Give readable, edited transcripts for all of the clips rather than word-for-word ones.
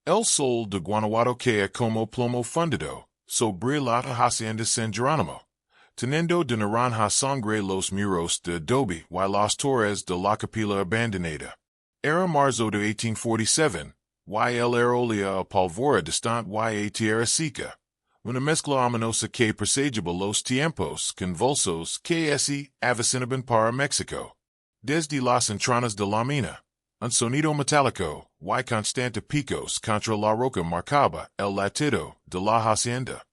El Sol de Guanajuato que como plomo fundido, sobre la hacienda San Jerónimo. Teniendo de naranja sangre los muros de adobe y las torres de la capilla abandonada. Era marzo de 1847, y el aerolía a pólvora distante y a tierra seca. Una mezcla ominosa que presagaba los tiempos convulsos que se avecinaban para México. Desde las entrañas de la mina, un sonido metálico y constante picos contra la roca marcaba el latido de la hacienda.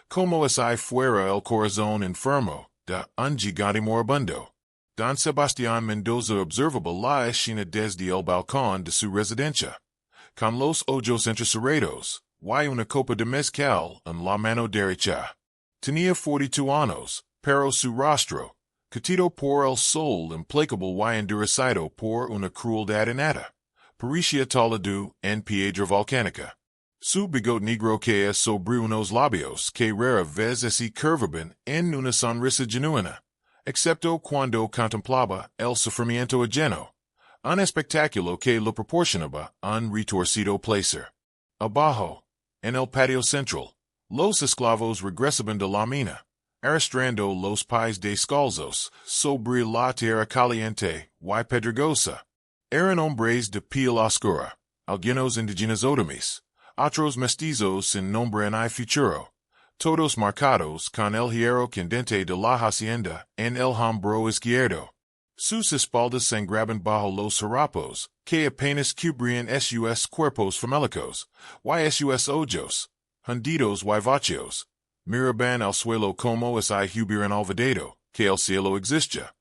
Como si fuera el corazón enfermo de un gigante moribundo. Don Sebastián Mendoza observaba la escena desde el balcón de su residencia, con los ojos entrecerrados, y una copa de mezcal en la mano derecha. Tenía 42 años, pero su rostro, catido por el sol implacable y endurecido por una crueldad innata, parecía talado en piedra volcánica. Su bigote negro caía sobre unos labios que rara vez se curvaban en una sonrisa genuina, excepto cuando contemplaba el sufrimiento ajeno, un espectáculo que lo proporcionaba un retorcido placer. Abajo, en el patio central, los esclavos regresaban de la mina, arrastrando los pies descalzos sobre la tierra caliente y pedregosa. Eran hombres de piel oscura, algunos indígenas otomis, otros mestizos sin nombre ni futuro, todos marcados con el hierro candente de la hacienda en el hombro izquierdo. Sus espaldas sangraban bajo los harapos, que apenas cubrían sus cuerpos famélicos, y sus ojos, hundidos y vacíos, miraban al suelo como si hubieran olvidado que el cielo existía,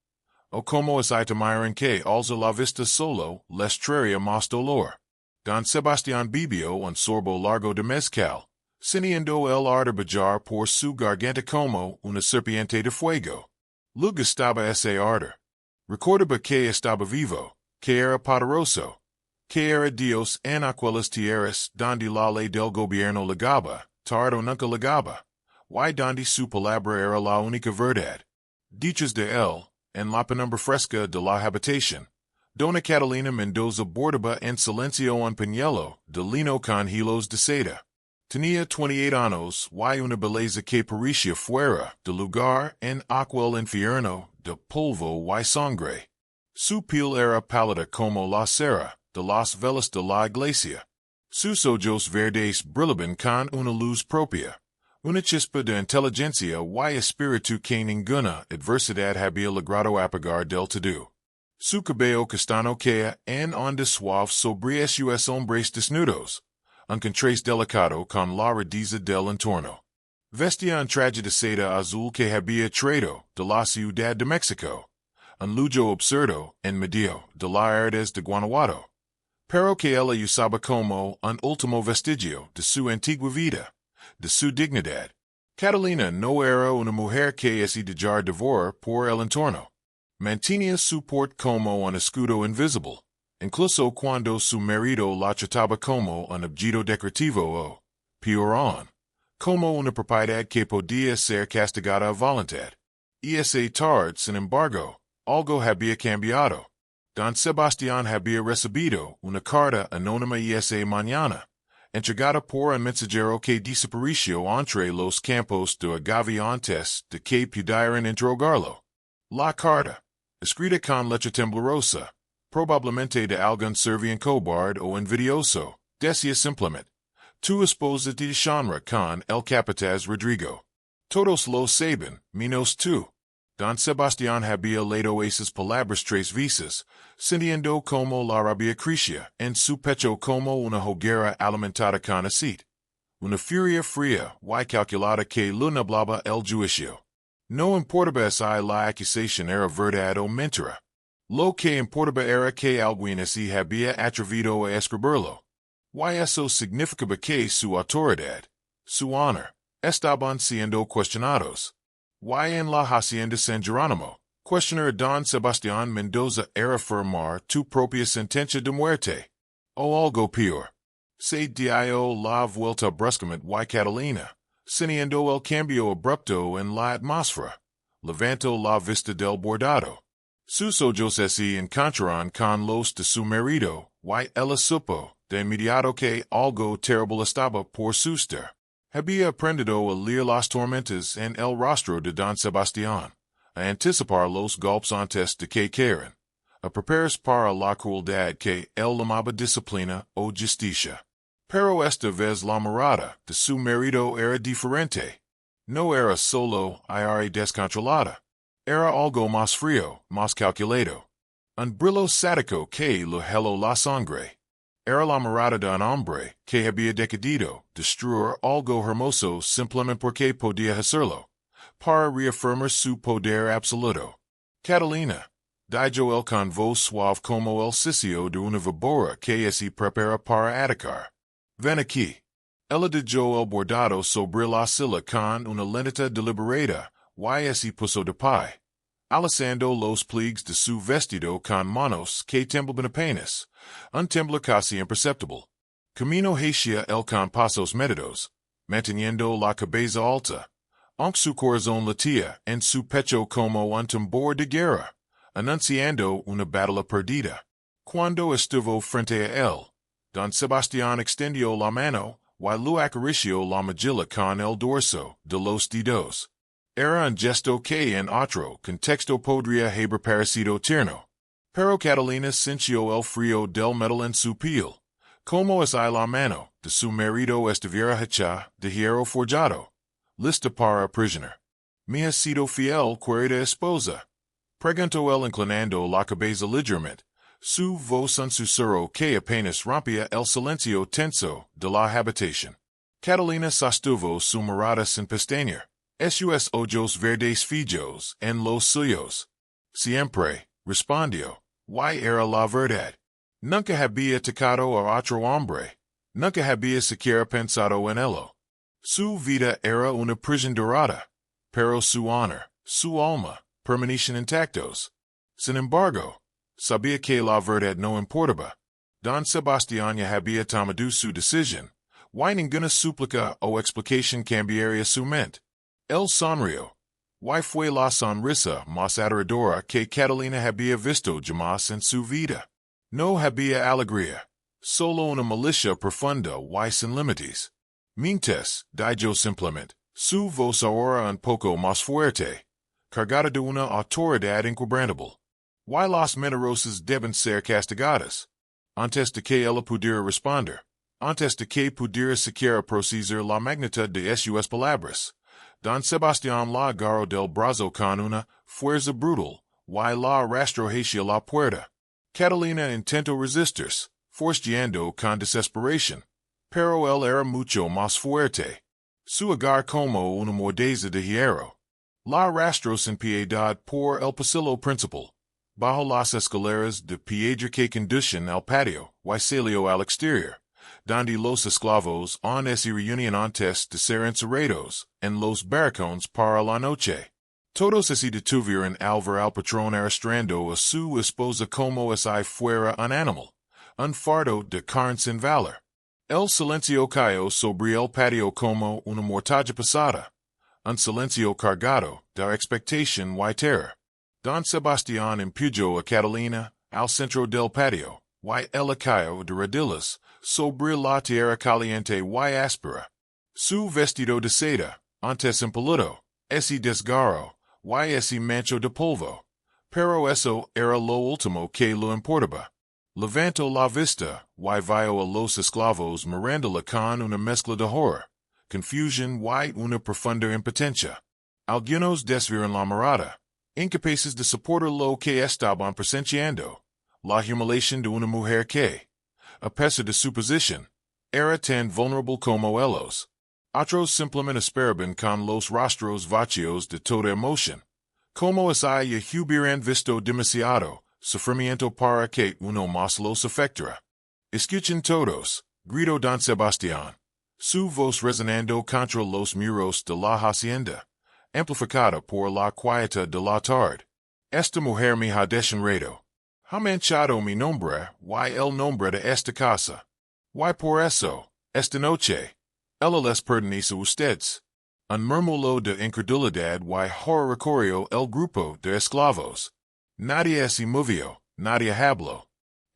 o como si temiran que alza la vista solo les traería más dolor. Don Sebastián bebió un sorbo largo de mezcal, sintiendo el ardor bajar por su garganta como una serpiente de fuego. Le gustaba ese ardor. Recordaba que estaba vivo, que era poderoso, que era Dios en aquellas tierras donde la ley del gobierno legaba, tarde nunca legaba, y donde su palabra era la única verdad. Dichas de él, en la penumbra fresca de la habitación, Dona Catalina Mendoza bordaba en silencio un pañuelo de lino con hilos de seda. Tenía 28 años y una belleza que parecía fuera de lugar en aquel infierno de polvo y sangre. Su piel era pálida como la cera de las velas de la iglesia. Sus ojos verdes brillaban con una luz propia, una chispa de inteligencia y espíritu que ninguna adversidad había logrado apagar del todo. Su cabello castaño caía en onda suave sobre sus hombres desnudos, un contraste delicado con la rudeza del entorno. Vestía un traje de seda azul que había traído de la Ciudad de México, un lujo absurdo en medio de las aredes de Guanajuato, pero que ella usaba como un último vestigio de su antigua vida, de su dignidad. Catalina no era una mujer que se dejara devorar por el entorno. Mantenía su porte como un escudo invisible, incluso cuando su marido la trataba como un objeto decorativo o, peor aún, como una propiedad que podía ser castigada a voluntad. Y esa tarde, sin embargo, algo había cambiado. Don Sebastián había recibido una carta anónima esa mañana, entregada por un mensajero que desapareció entre los campos de agave antes de que pudieran interrogarlo. La carta, escrita con letra temblorosa, probablemente de algún servien cobarde o envidioso, decía simplemente: tu esposa te deshonra con el capataz Rodrigo. Todos lo saben, menos tú. Don Sebastián había leído esas palabras 3 veces, sintiendo como la rabia crecía en su pecho como una hoguera alimentada con aceite. Una furia fría y calculada que lo nublaba el juicio. No importaba si la acusación era verdad o mentira. Lo que importaba era que alguien se había atrevido a escribirlo. Y eso significaba que su autoridad, su honor, estaban siendo cuestionados. Y en la hacienda San Jerónimo, cuestionar a Don Sebastián Mendoza era firmar tu propia sentencia de muerte. O algo peor. Se dio la vuelta bruscamente y Catalina, sintiendo el cambio abrupto en la atmósfera, levantó la vista del bordado. Sus ojos se encontraron con los de su marido, y ella supo de inmediato que algo terrible estaba por suceder. Había aprendido a leer las tormentas en el rostro de don Sebastián, a anticipar los golpes antes de que cayeran, a prepararse para la crueldad que él llamaba disciplina o justicia. Pero esta vez la mirada de su marido era diferente. No era solo aire descontrolada. Era algo más frío, más calculado. Un brillo sádico que le heló la sangre. Era la mirada de un hombre que había decidido destruir algo hermoso simplemente porque podía hacerlo, para reafirmar su poder absoluto. Catalina, dijo él con voz suave como el sicio de una víbora que se prepara para atacar. Ven aquí. Ella dejó el bordado sobre la silla con una lentitud deliberada, y se puso de pie, alzando los pliegues de su vestido con manos que temblaban apenas, un temblor casi imperceptible. Camino hacia él con pasos medidos, manteniendo la cabeza alta, aunque su corazón latía en su pecho como un tambor de guerra, anunciando una batalla perdida. Cuando estuvo frente a él, don Sebastián extendió la mano, y lo acarició la mejilla con el dorso de los dedos. Era un gesto que en otro contexto podría haber parecido tierno. Pero Catalina sintió el frío del metal en su piel, como es la mano de su marido estuviera hecha de hierro forjado, lista para prisioner. ¿Me has sido fiel, querida esposa? Preguntó él inclinando la cabeza ligeramente, su voz un susurro que apenas rompía el silencio tenso de la habitación. Catalina sostuvo su mirada sin pestañear, sus ojos verdes fijos en los suyos. Siempre, respondió, y era la verdad. Nunca había tocado a otro hombre, nunca había siquiera pensado en él. Su vida era una prisión dorada, pero su honor, su alma, permanecían intactos. Sin embargo, sabía que la verdad no importaba. Don Sebastián ya había tomado su decisión, y ninguna súplica o explicación cambiaría su mente. Él sonrió, y fue la sonrisa más aterradora que Catalina había visto jamás en su vida. No había alegría, solo una malicia profunda y sin límites. Mientras, dijo simplemente, su voz ahora un poco más fuerte, cargada de una autoridad inquebrantable. Y las mentirosas deben ser castigadas. Antes de que ella pudiera responder, antes de que pudiera siquiera procesar la magnitud de sus palabras, don Sebastián la agarró del brazo con una fuerza brutal, y la arrastró hacia la puerta. Catalina intentó resistirse, forcejeando con desesperación, pero él era mucho más fuerte. Su agarre como una mordida de hierro. La arrastró sin piedad por el pasillo principal, bajo las escaleras de piedra que conducen al patio, y salió al exterior, donde los esclavos aún se reunían antes de ser encerrados en los barracones para la noche. Todos se detuvieron al ver al patrón arrastrando a su esposa como si fuera un animal, un fardo de carne sin valor. El silencio cayó sobre el patio como una mortaja pesada, un silencio cargado de expectación y terror. Don Sebastián empujó a Catalina al centro del patio, y ella cayó de rodillas sobre la tierra caliente y áspera. Su vestido de seda, antes empolado, se desgarró, y se manchó de polvo. Pero eso era lo último que le importaba. Levantó la vista, y vio a los esclavos mirándola con una mezcla de horror, confusión y una profunda impotencia. Algunos desvieron la mirada, incapaces de soportar lo que estaban presenciando, la humiliación de una mujer que, a pesar de su posición, era tan vulnerable como ellos. Otros simplemente esperaban con los rostros vacíos de toda emoción, como si ya hubieran visto demasiado sufrimiento para que uno más los afectara. Escuchen todos, gritó don Sebastián, su voz resonando contra los muros de la hacienda, amplificada por la quietud de la tarde. Esta mujer me ha desenredado. Ha manchado mi nombre y el nombre de esta casa. Y por eso, esta noche, ella les pertenece a ustedes. Un murmullo de incredulidad y horror recorrió el grupo de esclavos. Nadie se movió, nadie habló.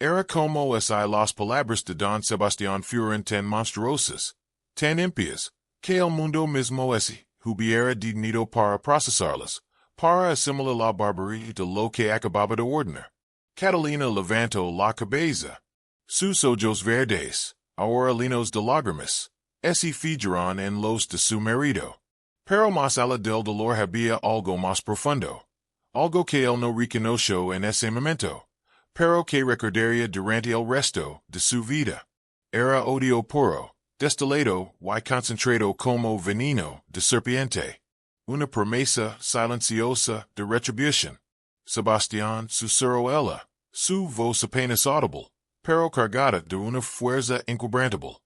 Era como si las palabras de Don Sebastián fueran tan monstruosas, tan impias, que el mundo mismo ese hubiera dignido para procesarlas, para asimilar la barbarie de lo que acababa de ordenar. Catalina levantó la cabeza. Sus ojos verdes, ahora llenos de lágrimas, se fijaron en los de su marido. Pero más allá del dolor había algo más profundo, algo que él no reconoció en ese momento, pero que recordaría durante el resto de su vida. Era odio puro, destilado y concentrado como veneno de serpiente. Una promesa silenciosa de retribución. Sebastián susurró ella, su voz apenas audible, pero cargada de una fuerza inquebrantable.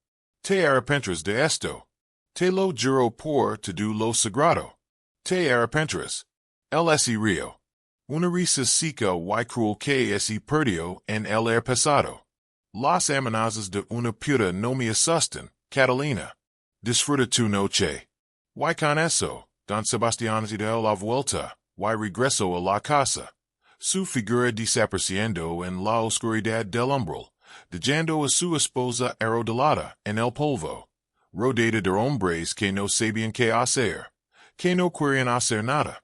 Te arrepentirás de esto. Te lo juro por todo lo sagrado. Te arrepentirás. El ese río. Una risa seca y cruel que se perdió en el air pasado. Las amenazas de una puta no me asustan, Catalina. Disfruta tu noche. Y con eso, Don Sebastián dio la vuelta, y regresó a la casa. Su figura desapareciendo en la oscuridad del umbral, dejando a su esposa arrodillada en el polvo, rodeada de hombres que no sabían qué hacer, que no querían hacer nada,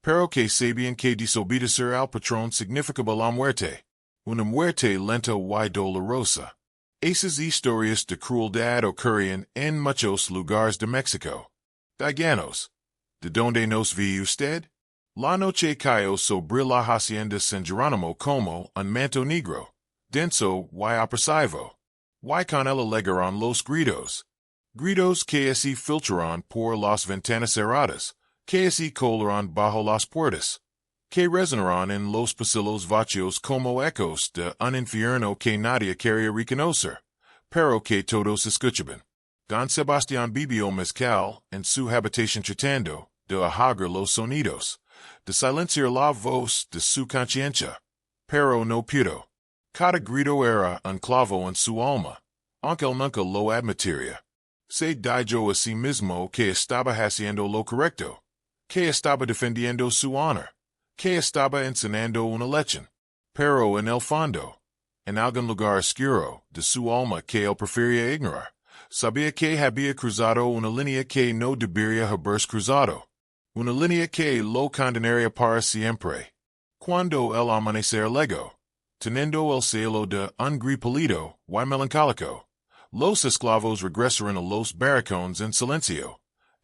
pero que sabían que desobedecer al patrón significaba la muerte, una muerte lenta y dolorosa. Esas historias de crueldad ocurrían en muchos lugares de México. Díganos, ¿de dónde nos ve usted? La noche cayó sobre la hacienda San Jerónimo como un manto negro, denso y opresivo. Y con él alegaron los gritos. Gritos que se filtraron por las ventanas cerradas, que se colaron bajo las puertas, que resonaron en los pasillos vacíos como ecos de un infierno que nadie quería reconocer, pero que todos escuchaban. Don Sebastián bebió mezcal en su habitación tratando de ahogar los sonidos, de silenciar la voz de su conciencia, pero no pudo. Cada grito era un clavo en su alma, aunque él nunca lo admitiría. Se dijo a sí mismo que estaba haciendo lo correcto, que estaba defendiendo su honor, que estaba enseñando una lección, pero en el fondo, en algún lugar oscuro de su alma que él prefería ignorar, sabía que había cruzado una línea que no debería haberse cruzado. Una línea que lo condenaría para siempre. Cuando el amanecer llegó, teniendo el cielo de un gris pálido y melancólico, los esclavos regresaron a los barracones en silencio,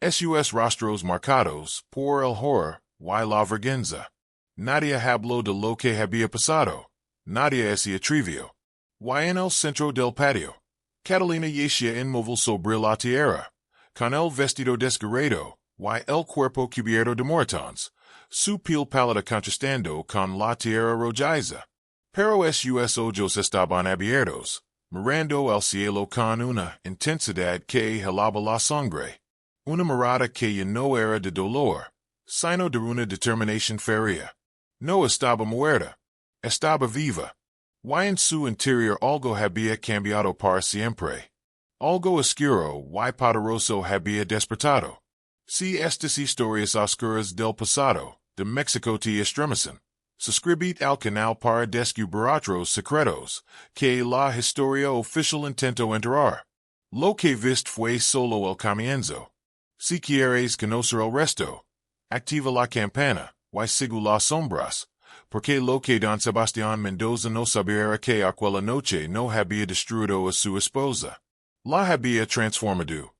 sus rostros marcados por el horror y la vergüenza. Nadie habló de lo que había pasado, nadie se atrevió. Y en el centro del patio, Catalina yacía inmóvil sobre la tierra, con el vestido desgarrado, y el cuerpo cubierto de moretones, su piel pálida contrastando con la tierra rojiza. Pero sus ojos estaban abiertos, mirando el cielo con una intensidad que helaba la sangre. Una mirada que ya no era de dolor, sino de una determinación férrea. No estaba muerta, estaba viva. Y en su interior algo había cambiado para siempre. Algo oscuro y poderoso había despertado. Si estas historias oscuras del pasado, de México te estremecen, suscribid al canal para descubrir otros secretos, que la historia oficial intentó enterrar. Lo que viste fue solo el comienzo. Si quieres conocer el resto, activa la campana, y sigue las sombras, porque lo que Don Sebastián Mendoza no sabía que aquella noche no había destruido a su esposa. La había transformado.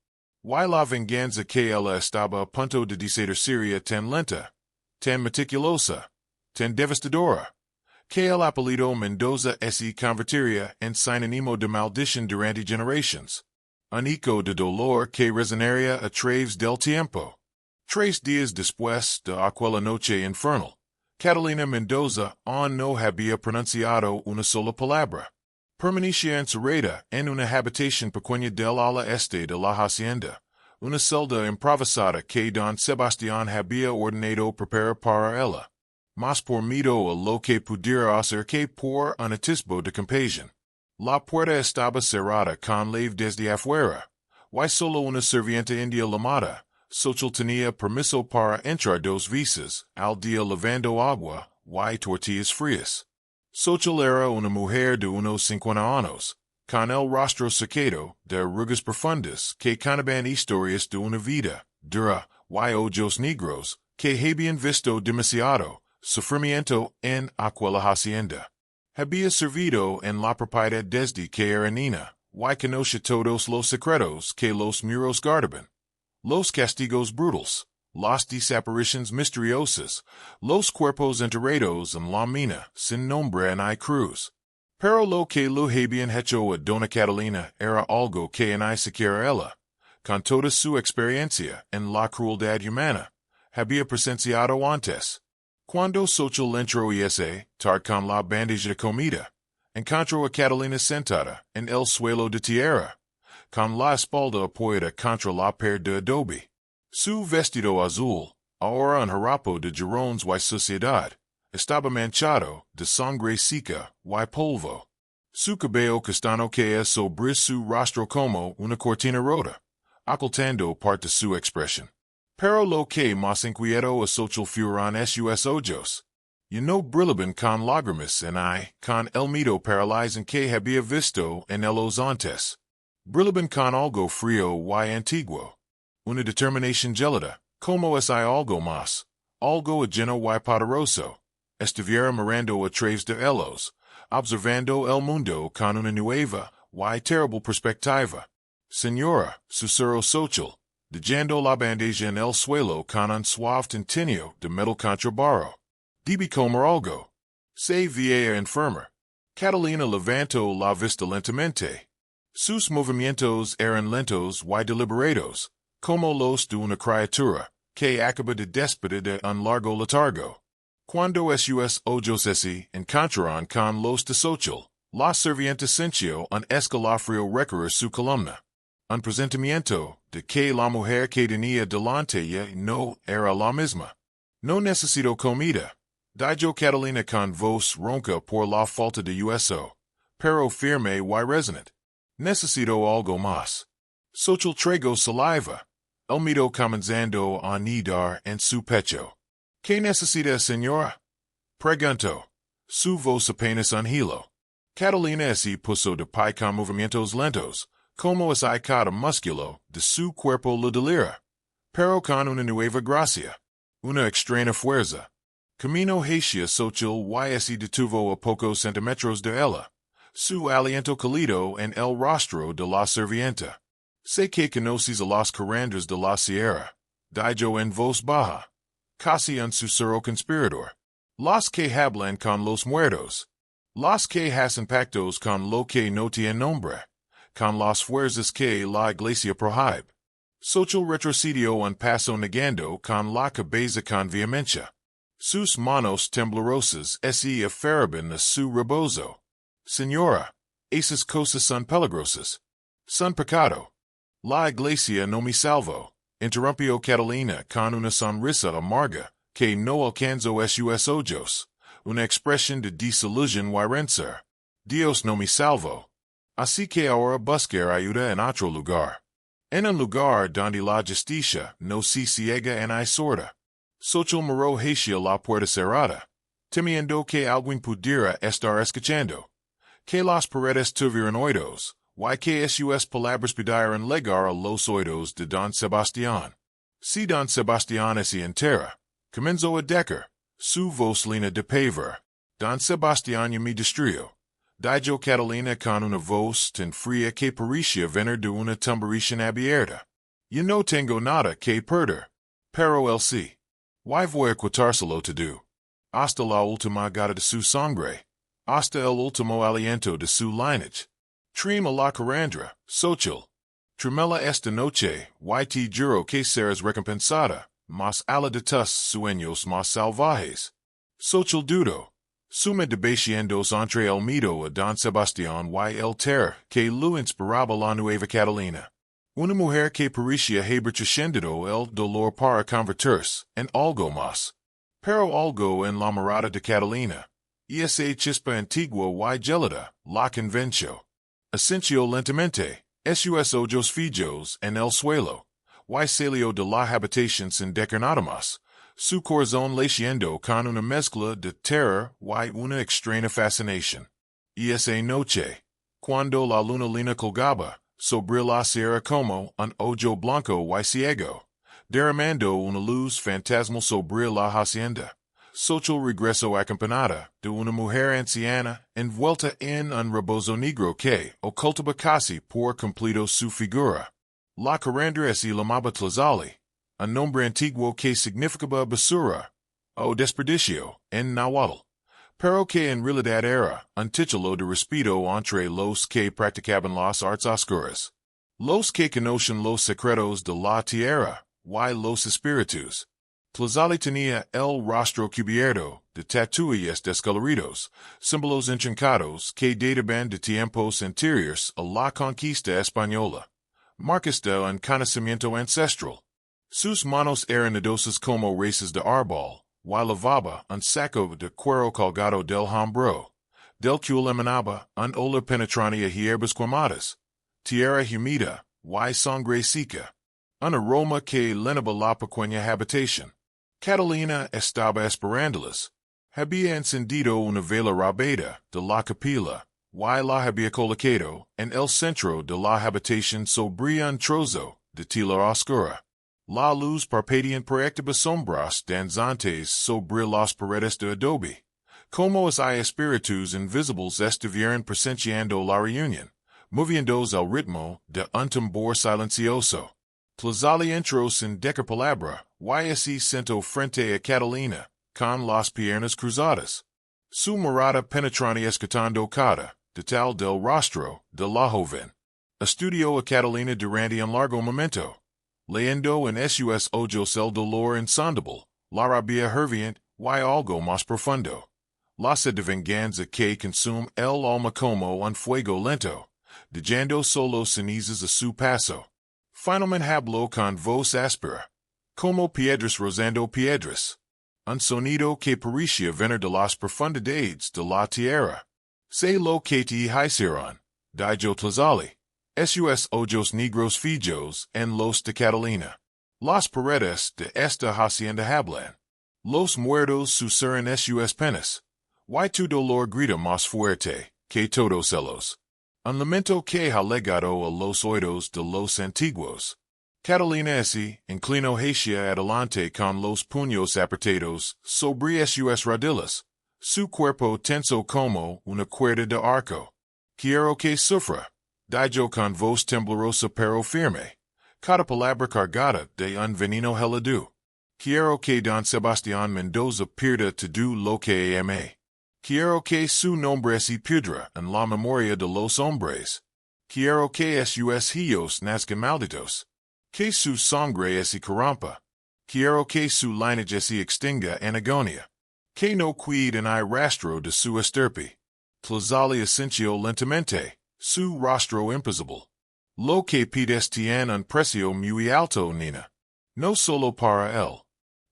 Y la venganza que ella estaba a punto de desatar sería tan lenta, tan meticulosa, tan devastadora, que el apellido Mendoza se convertiría en sinónimo de maldición durante generaciones. Un eco de dolor que resonaría a través del tiempo. 3 días después de aquella noche infernal, Catalina Mendoza aún no había pronunciado una sola palabra. Permanecía encerrada en una habitación pequeña del ala este de la hacienda, una celda improvisada que Don Sebastián había ordenado preparar para ella, más por miedo a lo que pudiera hacer que por un atisbo de compasión. La puerta estaba cerrada con llave desde afuera, y solo una sirvienta india llamada Xochitl tenía permiso para entrar 2 veces al día lavando agua y tortillas frías. Social era una mujer de unos 50 años, con el rostro secado de arrugas profundas que canaban historias de una vida dura y ojos negros que habían visto demasiado sufrimiento en aquella hacienda. Había servido en la propiedad desde que era niña, y conoce todos los secretos que los muros guardaban. Los castigos brutales, las desapariciones misteriosas, los cuerpos enterrados en la mina sin nombre ni cruz. Pero lo que lo habían hecho a Dona Catalina era algo que ni siquiera ella, con toda su experiencia en la crueldad humana, había presenciado antes. Cuando Social entró tar con la bandeja de comida, encontró a Catalina sentada en el suelo de tierra, con la espalda apoyada contra la pared de adobe. Su vestido azul, ahora un harapo de girones y suciedad, estaba manchado de sangre seca y polvo. Su cabello castaño caía sobre su rostro como una cortina rota, ocultando parte de su expresión. Pero lo que más inquieto a Social fueron sus ojos. No brillaban con lágrimas con el miedo paralizante que había visto en ellos antes. Brillaban con algo frío y antiguo. Una determinación gelada, como es algo más, algo ajeno y poderoso. Estuviera mirando a través de ellos, observando el mundo con una nueva y terrible perspectiva. Señora, susurró Social, dejando la bandeja en el suelo con un suave tintinio de metal contra barro. Debe comer algo. Se veía enferma. Catalina levantó la vista lentamente. Sus movimientos eran lentos y deliberados, como los de una criatura que acaba de despertar de un largo letargo. Cuando sus ojos se encontraron con los de Social, la sirvienta sintió un escalofrío recorrer su columna. Un presentimiento de que la mujer que tenía delante ya no era la misma. No necesito comida, dijo Catalina con voz ronca por la falta de uso, pero firme y resonante. Necesito algo más. Social tragó saliva. El miedo comenzando a anidar en su pecho. ¿Qué necesita, señora? Preguntó. Su voz apenas un hilo. Catalina se puso de pie con movimientos lentos, como es cada músculo de su cuerpo lo delira, pero con una nueva gracia, una extraña fuerza. Camino hacia Social y se detuvo a pocos centímetros de ella, su aliento cálido en el rostro de la sirvienta. Sé que conoces a los curanders de la sierra, dijo en voz baja, casi un susurro conspirador. Los que hablan con los muertos. Los que hacen pactos con lo que no tiene nombre. Con las fuerzas que la iglesia prohíbe. Social retrocedió un paso negando con la cabeza con vehemencia. Sus manos temblorosas se aferraban a su rebozo. Señora, esas cosas son peligrosas. Son pecado. La iglesia no me salvó, interrumpió Catalina con una sonrisa amarga que no alcanzó sus ojos, una expresión de desilusión y rencor. Dios no me salvó. Así que ahora buscar ayuda en otro lugar. En un lugar donde la justicia no se ciega en hay sorda. Social miró hacia la puerta cerrada, temiendo que alguien pudiera estar escuchando. Que las paredes tuvieran oídos. Y que sus palabras pudieran llegar a los oídos de Don Sebastián. Si Don Sebastián se entera, comenzó a decir, su voz lina de pavor. Don Sebastián ya me destruyó. Dijo Catalina con una voz tan fría que parecía venir de una tumbarician abierta. Yo no tengo nada que perder. Pero él sí. Y voy a quitárselo todo. Hasta la última gota de su sangre. Hasta el último aliento de su lineage. Trima la carandra, Social. Trimela esta noche, y te juro que serás recompensada, mas ala de tus sueños más salvajes. Social dudo. Suma debatiendos entre el miedo a Don Sebastián y el terror que lo inspiraba la nueva Catalina. Una mujer que parecía haber trascendido el dolor para convertirse en algo más. Pero algo en la mirada de Catalina. Y esa chispa antigua y gelada, la convenció. Ascensió lentamente, sus ojos fijos en el suelo, y salió de la habitación sin decir nada más, Su corazón latiendo con una mezcla de terror y una extraña fascinación. Esa noche, cuando la luna lina colgaba sobre la sierra como un ojo blanco y ciego, derramando una luz fantasmal sobre la hacienda, socho regreso acompanada de una mujer anciana envuelta en un rebozo negro que ocultaba casi por completo su figura. La carandra se llamaba Tlazali, un nombre antiguo que significaba basura o desperdicio en náhuatl, pero que en realidad era un título de respeto entre los que practicaban las artes oscuras, los que conocen los secretos de la tierra y los espíritus. Tlazali tenía el rostro cubierto de tatuajes descoloridos, símbolos intrincados que databan de tiempos anteriores a la conquista española, marcas de un conocimiento ancestral. Sus manos eran nodosas como raíces de árbol, y lavaba un saco de cuero colgado del hombro, del cual emanaba un olor penetrante a hierbas quemadas, tierra humida, y sangre seca, un aroma que llenaba la pequeña habitación. Catalina estaba esperándolas. Había encendido una vela rabeda de la capilla, y la había colocado en el centro de la habitación sobre un trozo de tela oscura. La luz parpadeante proyectaba sombras danzantes sobre las paredes de adobe, como si espíritus invisibles estuvieran presenciando la reunión, moviéndose al ritmo de un tambor silencioso. Tlazali entró sin decir palabra, y se sentó frente a Catalina, con las piernas cruzadas. Su mirada penetrante escotando cada detalle del rostro de la joven. Estudió a Catalina durante un largo momento, leyendo en sus ojos el dolor insondable, la rabia ferviente y algo más profundo. La sed de venganza que consume el alma como un fuego lento, dejando solo cenizas a su paso. Finalmente habló con voz áspera, como piedras rozando piedras. Un sonido que parecía venir de las profundidades de la tierra. Sé lo que te hicieron, dijo Tlazali. Sus ojos negros fijos en los de Catalina. Las paredes de esta hacienda hablan. Los muertos susurran sus penas. Y tu dolor grita más fuerte que todos ellos. Un lamento que ha legado a los oídos de los antiguos. Catalina se inclinó hacia adelante con los puños apretados sobre sus rodillas, su cuerpo tenso como una cuerda de arco. Quiero que sufra, dijo con voz temblorosa pero firme, cada palabra cargada de un veneno helado. Quiero que don Sebastián Mendoza pierda todo lo que amé. Quiero que su nombre se pudra en la memoria de los hombres. Quiero que sus hijos nazcan malditos. Que su sangre se corrompa. Quiero que su linaje se extinga en agonía. Que no queden hay rastro de su estirpe. Tlazali asintió lentamente, su rostro impasible. Lo que pides tiene un precio muy alto, Nina. No solo para él.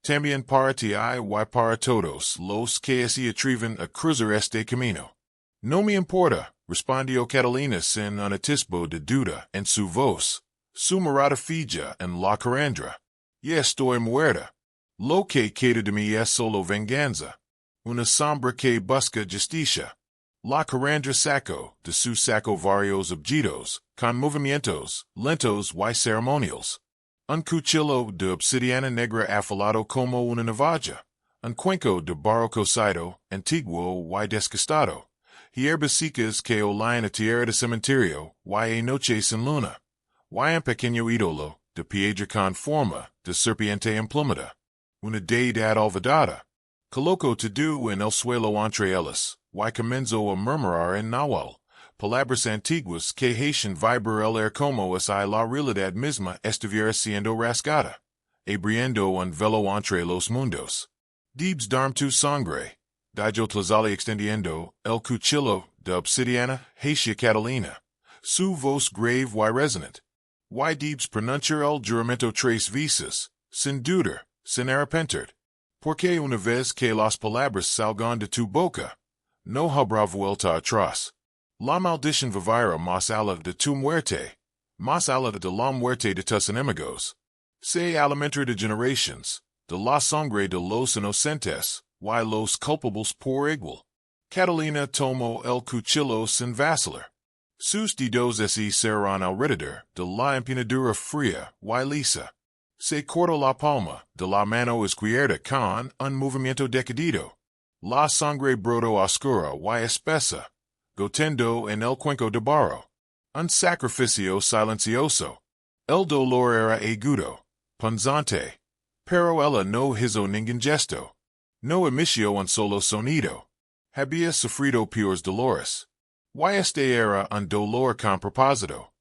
También para ti y para todos los que se atreven a cruzar este camino. No me importa, respondió Catalina sin un atisbo de duda en su voz. Su mirada fija en la carandra. Ya estoy muerta. Lo que queda de mí es solo venganza. Una sombra que busca justicia. La carandra sacó de su saco varios objetos, con movimientos lentos y ceremoniales. Un cuchillo de obsidiana negra afilado como una navaja, un cuenco de barro cocido, antiguo y desgastado, hierbas secas que olían a tierra de cementerio, y a noche sin luna, y un pequeño ídolo de piedra con forma de serpiente emplumada, una deidad olvidada. Coloco todo en el suelo entre ellas, y comenzó a murmurar en náhuatl. Palabras antiguas que hacen vibrar el aire como si la realidad misma estuviera siendo rasgada, abriendo un velo entre los mundos. Debes darme tu sangre, dijo Tlazali extendiendo el cuchillo de obsidiana hacia Catalina, su voz grave y resonant. Y debes pronunciar el juramento 3 veces, sin dudar, sin arrepentir. Porque una vez que las palabras salgan de tu boca, no habrá vuelta atrás. La maldición vivira más allá de tu muerte, más allá de la muerte de tus enemigos. Se alimentar de generaciones, de la sangre de los inocentes, y los culpables por igual. Catalina tomó el cuchillo sin vacilar. Sus dedos y serán alrededor de la empuñadura fría y lisa. Se cortó la palma de la mano izquierda con un movimiento decidido. La sangre brotó oscura y espesa, goteando en el cuenco de barro. Un sacrificio silencioso. El dolor era agudo, punzante, pero ella no hizo ningún gesto. No emitió un solo sonido. Había sufrido peores dolores. Y este era un dolor con propósito.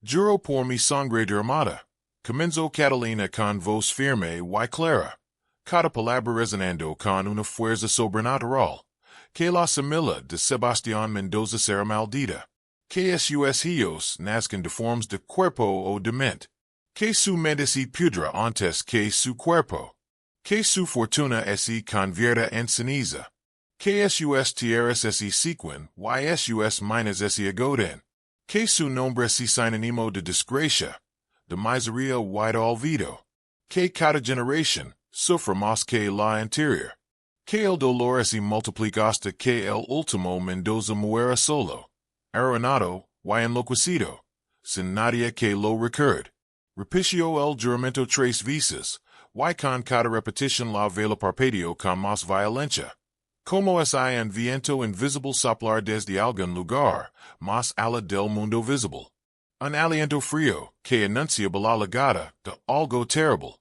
Juro por mi sangre derramada. Comenzó Catalina con voz firme y clara. Cada palabra resonando con una fuerza sobrenatural. Que la semilla de Sebastián Mendoza será maldita. Que sus hijos nazcan deformes de cuerpo o de mente. Que su mente se pudra antes que su cuerpo. Que su fortuna se convierta en ceniza. Que sus tierras se sequen y sus minas se agoten. Que su nombre se sinónimo de desgracia, de miseria y de olvido. Que cada generación sufra más que la anterior. Que el dolor se multiplique hasta que el último Mendoza muera solo, arruinado y enloquecido, sin nadie que lo recuerde. Repitió el juramento 3 veces, y con cada repetición la vela parpadeó con más violencia. Como es un viento invisible soplar desde algún lugar, más allá del mundo visible. Un aliento frío, que anuncia la llegada de algo terrible.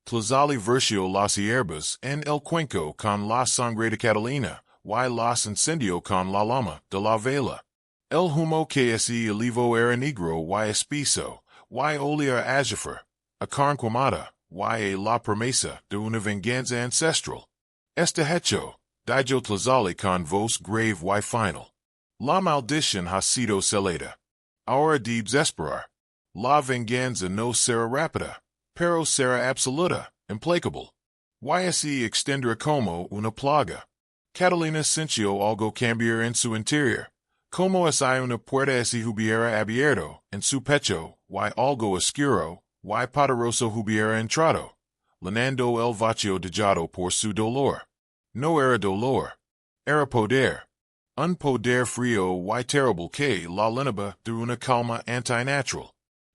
Tlazali versió las hierbas en el cuenco con la sangre de Catalina, y las incendió con la llama de la vela. El humo que se elevó era negro y espeso, y olía a azufre, a carne quemada, y a la promesa de una venganza ancestral. Este hecho, dijo Tlazali con voz grave y final. La maldición ha sido celada. Ahora debes esperar. La venganza no será rápida, pero será absoluta, implacable. Y se extenderá como una plaga. Catalina sintió algo cambiar en su interior. Como si una puerta se hubiera abierto en su pecho, y algo oscuro, y poderoso hubiera entrado, llenando el vacío dejado por su dolor. No era dolor, era poder. Un poder frío y terrible que la llenaba de una calma antinatural.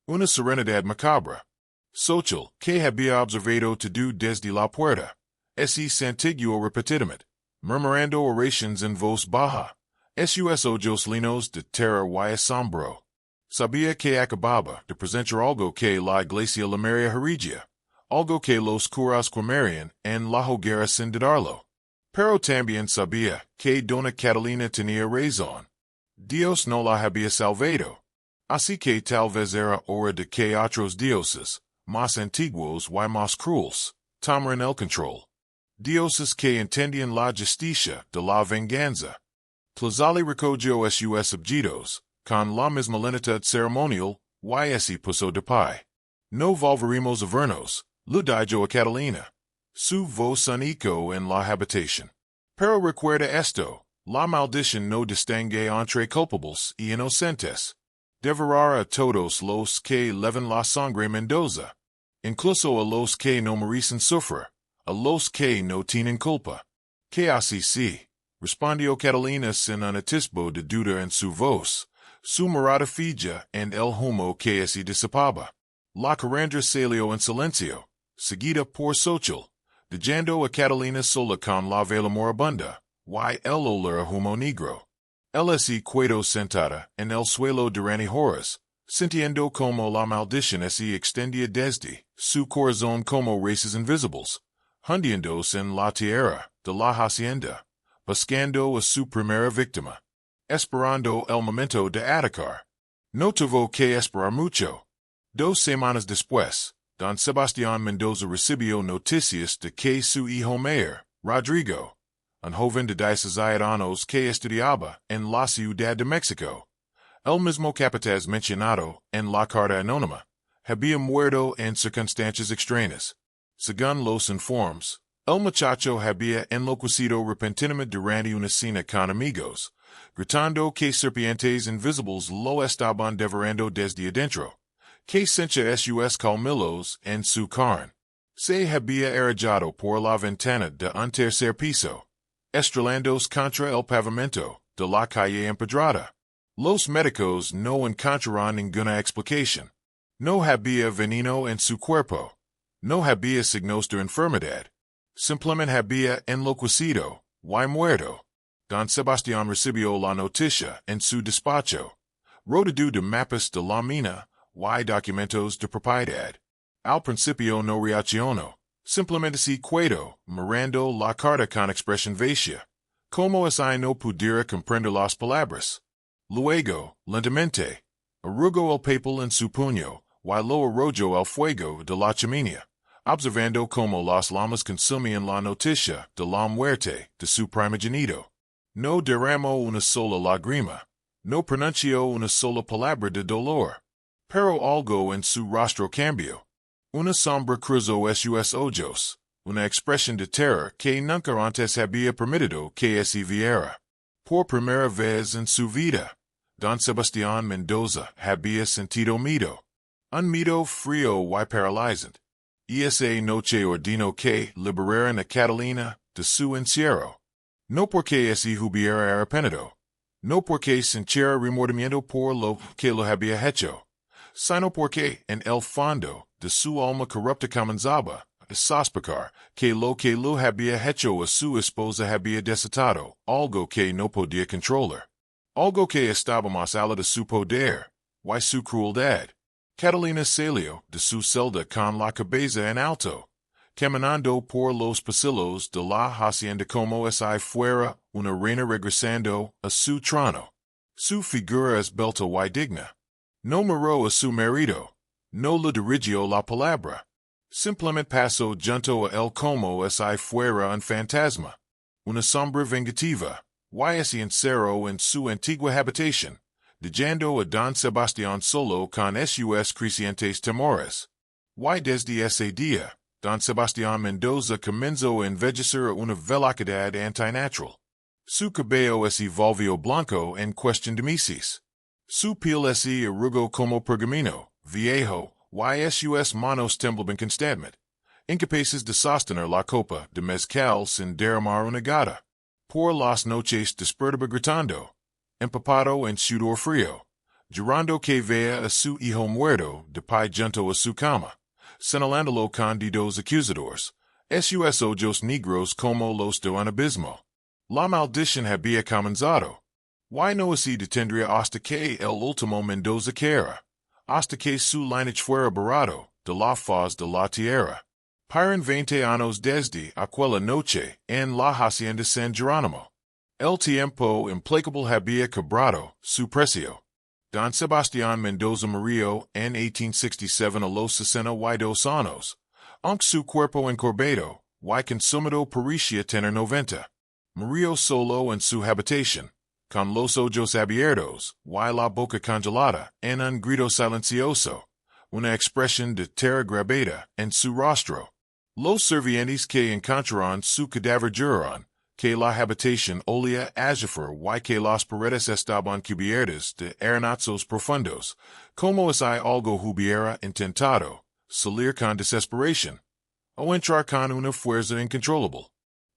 Una serenidad macabra. Social, que había observado todo desde la puerta. Se santiguó repetidamente, murmurando oraciones en voz baja. Sus ojos llenos de terror y asombro. Sabía que acababa de presentar algo que la iglesia llamaría herejía, algo que los curas quemarían en la hoguera sin dudarlo. Pero también sabía que Dona Catalina tenía razón. Dios no la había salvado. Así que tal vez era hora de que otros dioses, más antiguos y más crueles, tomaran el control. Dioses que entendían la justicia de la venganza. Tlazali recogió sus objetos, con la misma lentitud ceremonial, y se puso de pie. No volveremos a vernos, lo dijo a Catalina. Su voz sonó en la habitación. Pero recuerda esto, la maldición no distingue entre culpables y inocentes. Devorará a todos los que leven la sangre Mendoza, incluso a los que no merecen sufrir, a los que no tienen culpa. Que así sí, respondió Catalina sin un atisbo de duda en su voz, su mirada fija en el humo que se disipaba. La carandra salió en silencio, seguida por Xochitl, dejando a Catalina sola con la vela moribunda, y el olor a humo negro. Ella se quedó sentada en el suelo durante horas, sintiendo como la maldición se extendía desde su corazón como raíces invisibles, hundiéndose en la tierra de la hacienda, buscando a su primera víctima, esperando el momento de atacar. No tuvo que esperar mucho. 2 semanas después, don Sebastián Mendoza recibió noticias de que su hijo mayor, Rodrigo, un joven de 17 años que estudiaba en la Ciudad de México, el mismo capataz mencionado en la carta anónima, había muerto en circunstancias extrañas. Según los informes, el muchacho había enloquecido repentinamente durante una cena con amigos, gritando que serpientes invisibles lo estaban devorando desde adentro, que sentía sus colmillos en su carne. Se había arrojado por la ventana de un tercer piso, estrelándose contra el pavimento de la calle empedrada. Los médicos no encontraron ninguna explicación. No había veneno en su cuerpo. No había signos de enfermedad. Simplemente había enloquecido, y muerto. Don Sebastián recibió la noticia en su despacho. Rodado de mapas de la mina, y documentos de propiedad. Al principio no reaccionó. Simplemente se quedó mirando la carta con expresión vacía. Como si no pudiera comprender las palabras. Luego, lentamente, arrugó el papel en su puño, y lo arrojó al fuego de la chimenea, observando cómo las llamas consumían la noticia de la muerte de su primogénito. No derramó una sola lágrima. No pronunció una sola palabra de dolor. Pero algo en su rostro cambió. Una sombra cruzó sus ojos. Una expresión de terror que nunca antes había permitido que se viera. Por primera vez en su vida, Don Sebastián Mendoza había sentido miedo. Un miedo frío y paralizante. Esa noche ordenó que liberaran a Catalina de su encierro. No porque se hubiera arrepentido. No porque sintiera remordimiento por lo que lo había hecho. Sino porque, en el fondo de su alma corrupta comenzaba a sospechar que lo había hecho a su esposa había desatado algo que no podía controlar. Algo que estaba más allá de su poder, y su crueldad. Catalina salió de su celda con la cabeza en alto, caminando por los pasillos de la hacienda como si fuera una reina regresando a su trono. Su figura esbelta y digna. No miró a su marido. No le dirigió la palabra. Simplemente pasó junto a él como si fuera un fantasma. Una sombra vengativa. Y se encerró en su antigua habitación, dejando a Don Sebastián solo con sus crecientes temores. Y desde ese día, Don Sebastián Mendoza comenzó a envejecer una velocidad antinatural. Su cabello se volvió blanco en cuestión de meses. Su piel se arrugó como pergamino, viejo, y sus manos temblaban constantemente, incapaces de sostener la copa de mezcal sin derramar una gota. Por las noches despertaba gritando, empapado en sudor frío, llorando que vea a su hijo muerto de pie junto a su cama, señalándolo con dedos acusadores, sus ojos negros como los de un abismo. La maldición había comenzado. Y no se detendría hasta que el último Mendoza caera, hasta que su linaje fuera borrado de la faz de la tierra. Paran 20 años desde aquella noche en la hacienda San Jerónimo. El tiempo implacable había cobrado su precio. Don Sebastián Mendoza murió en 1867 a los 62 años, aunque su cuerpo encorvado y consumido parecía tener 90. Murió solo en su habitación, con los ojos abiertos y la boca congelada en un grito silencioso, una expresión de terror grabada en su rostro. Los sirvientes que encontraron su cadáver juraron que la habitación olía a azufre y que las paredes estaban cubiertas de arenazos profundos, como si algo hubiera intentado salir con desesperación, o entrar con una fuerza incontrolable.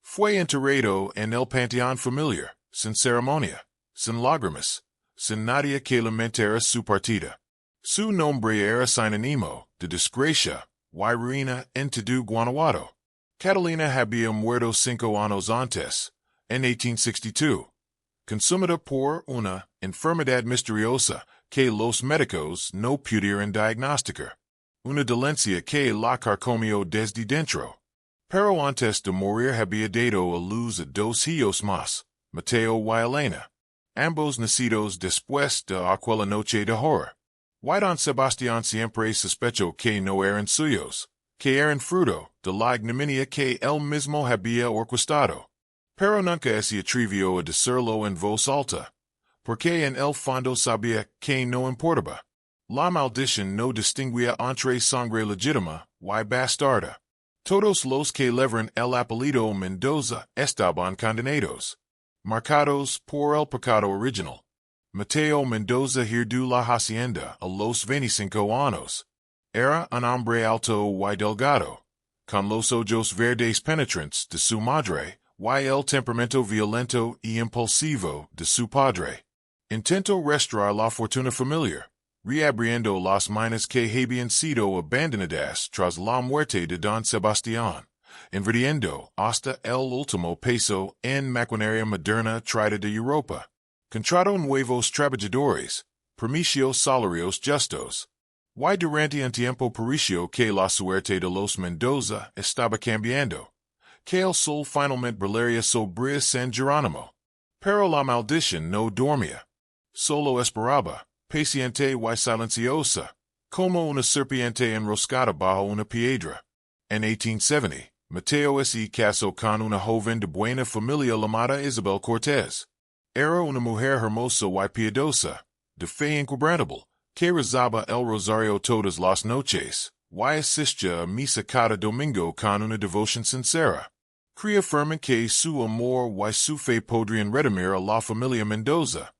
Fue enterrado en el panteón familiar, sin ceremonia, sin lágrimas, sin nadie que lamentara su partida. Su nombre era sinónimo de desgracia y ruina en todo Guanajuato. Catalina había muerto 5 años antes, en 1862, consumida por una enfermedad misteriosa que los médicos no pudieron diagnosticar, una dolencia que la carcomió desde dentro. Pero antes de morir había dado a luz a 2 hijos más, Mateo y Elena, ambos nacidos después de aquella noche de horror. Y Don Sebastián siempre sospechó que no eran suyos, que eran fruto de la ignominia que él mismo había orquestado. Pero nunca se atrevió a decirlo en voz alta, porque en el fondo sabía que no importaba. La maldición no distinguía entre sangre legítima y bastarda. Todos los que llevaron el apellido Mendoza estaban condenados, marcados por el pecado original. Mateo Mendoza heredó la hacienda a los 25 años. Era un hombre alto y delgado, con los ojos verdes penetrantes de su madre, y el temperamento violento y impulsivo de su padre. Intentó restaurar la fortuna familiar, reabriendo las minas que habían sido abandonadas tras la muerte de don Sebastián, invirtiendo hasta el último peso en maquinaria moderna traída de Europa. Contrató nuevos trabajadores, prometió salarios justos. Y durante un tiempo pareció que la suerte de los Mendoza estaba cambiando, que el sol finalmente brillaría sobre San Jerónimo. Pero la maldición no dormía. Solo esperaba, paciente y silenciosa, como una serpiente enroscada bajo una piedra. En 1870, Mateo se casó con una joven de buena familia llamada Isabel Cortés. Era una mujer hermosa y piadosa, de fe inquebrantable, que rezaba el rosario todas las noches, y asistía a misa cada domingo con una devoción sincera. Creía firme que su amor y su fe podrían redimir a la familia Mendoza,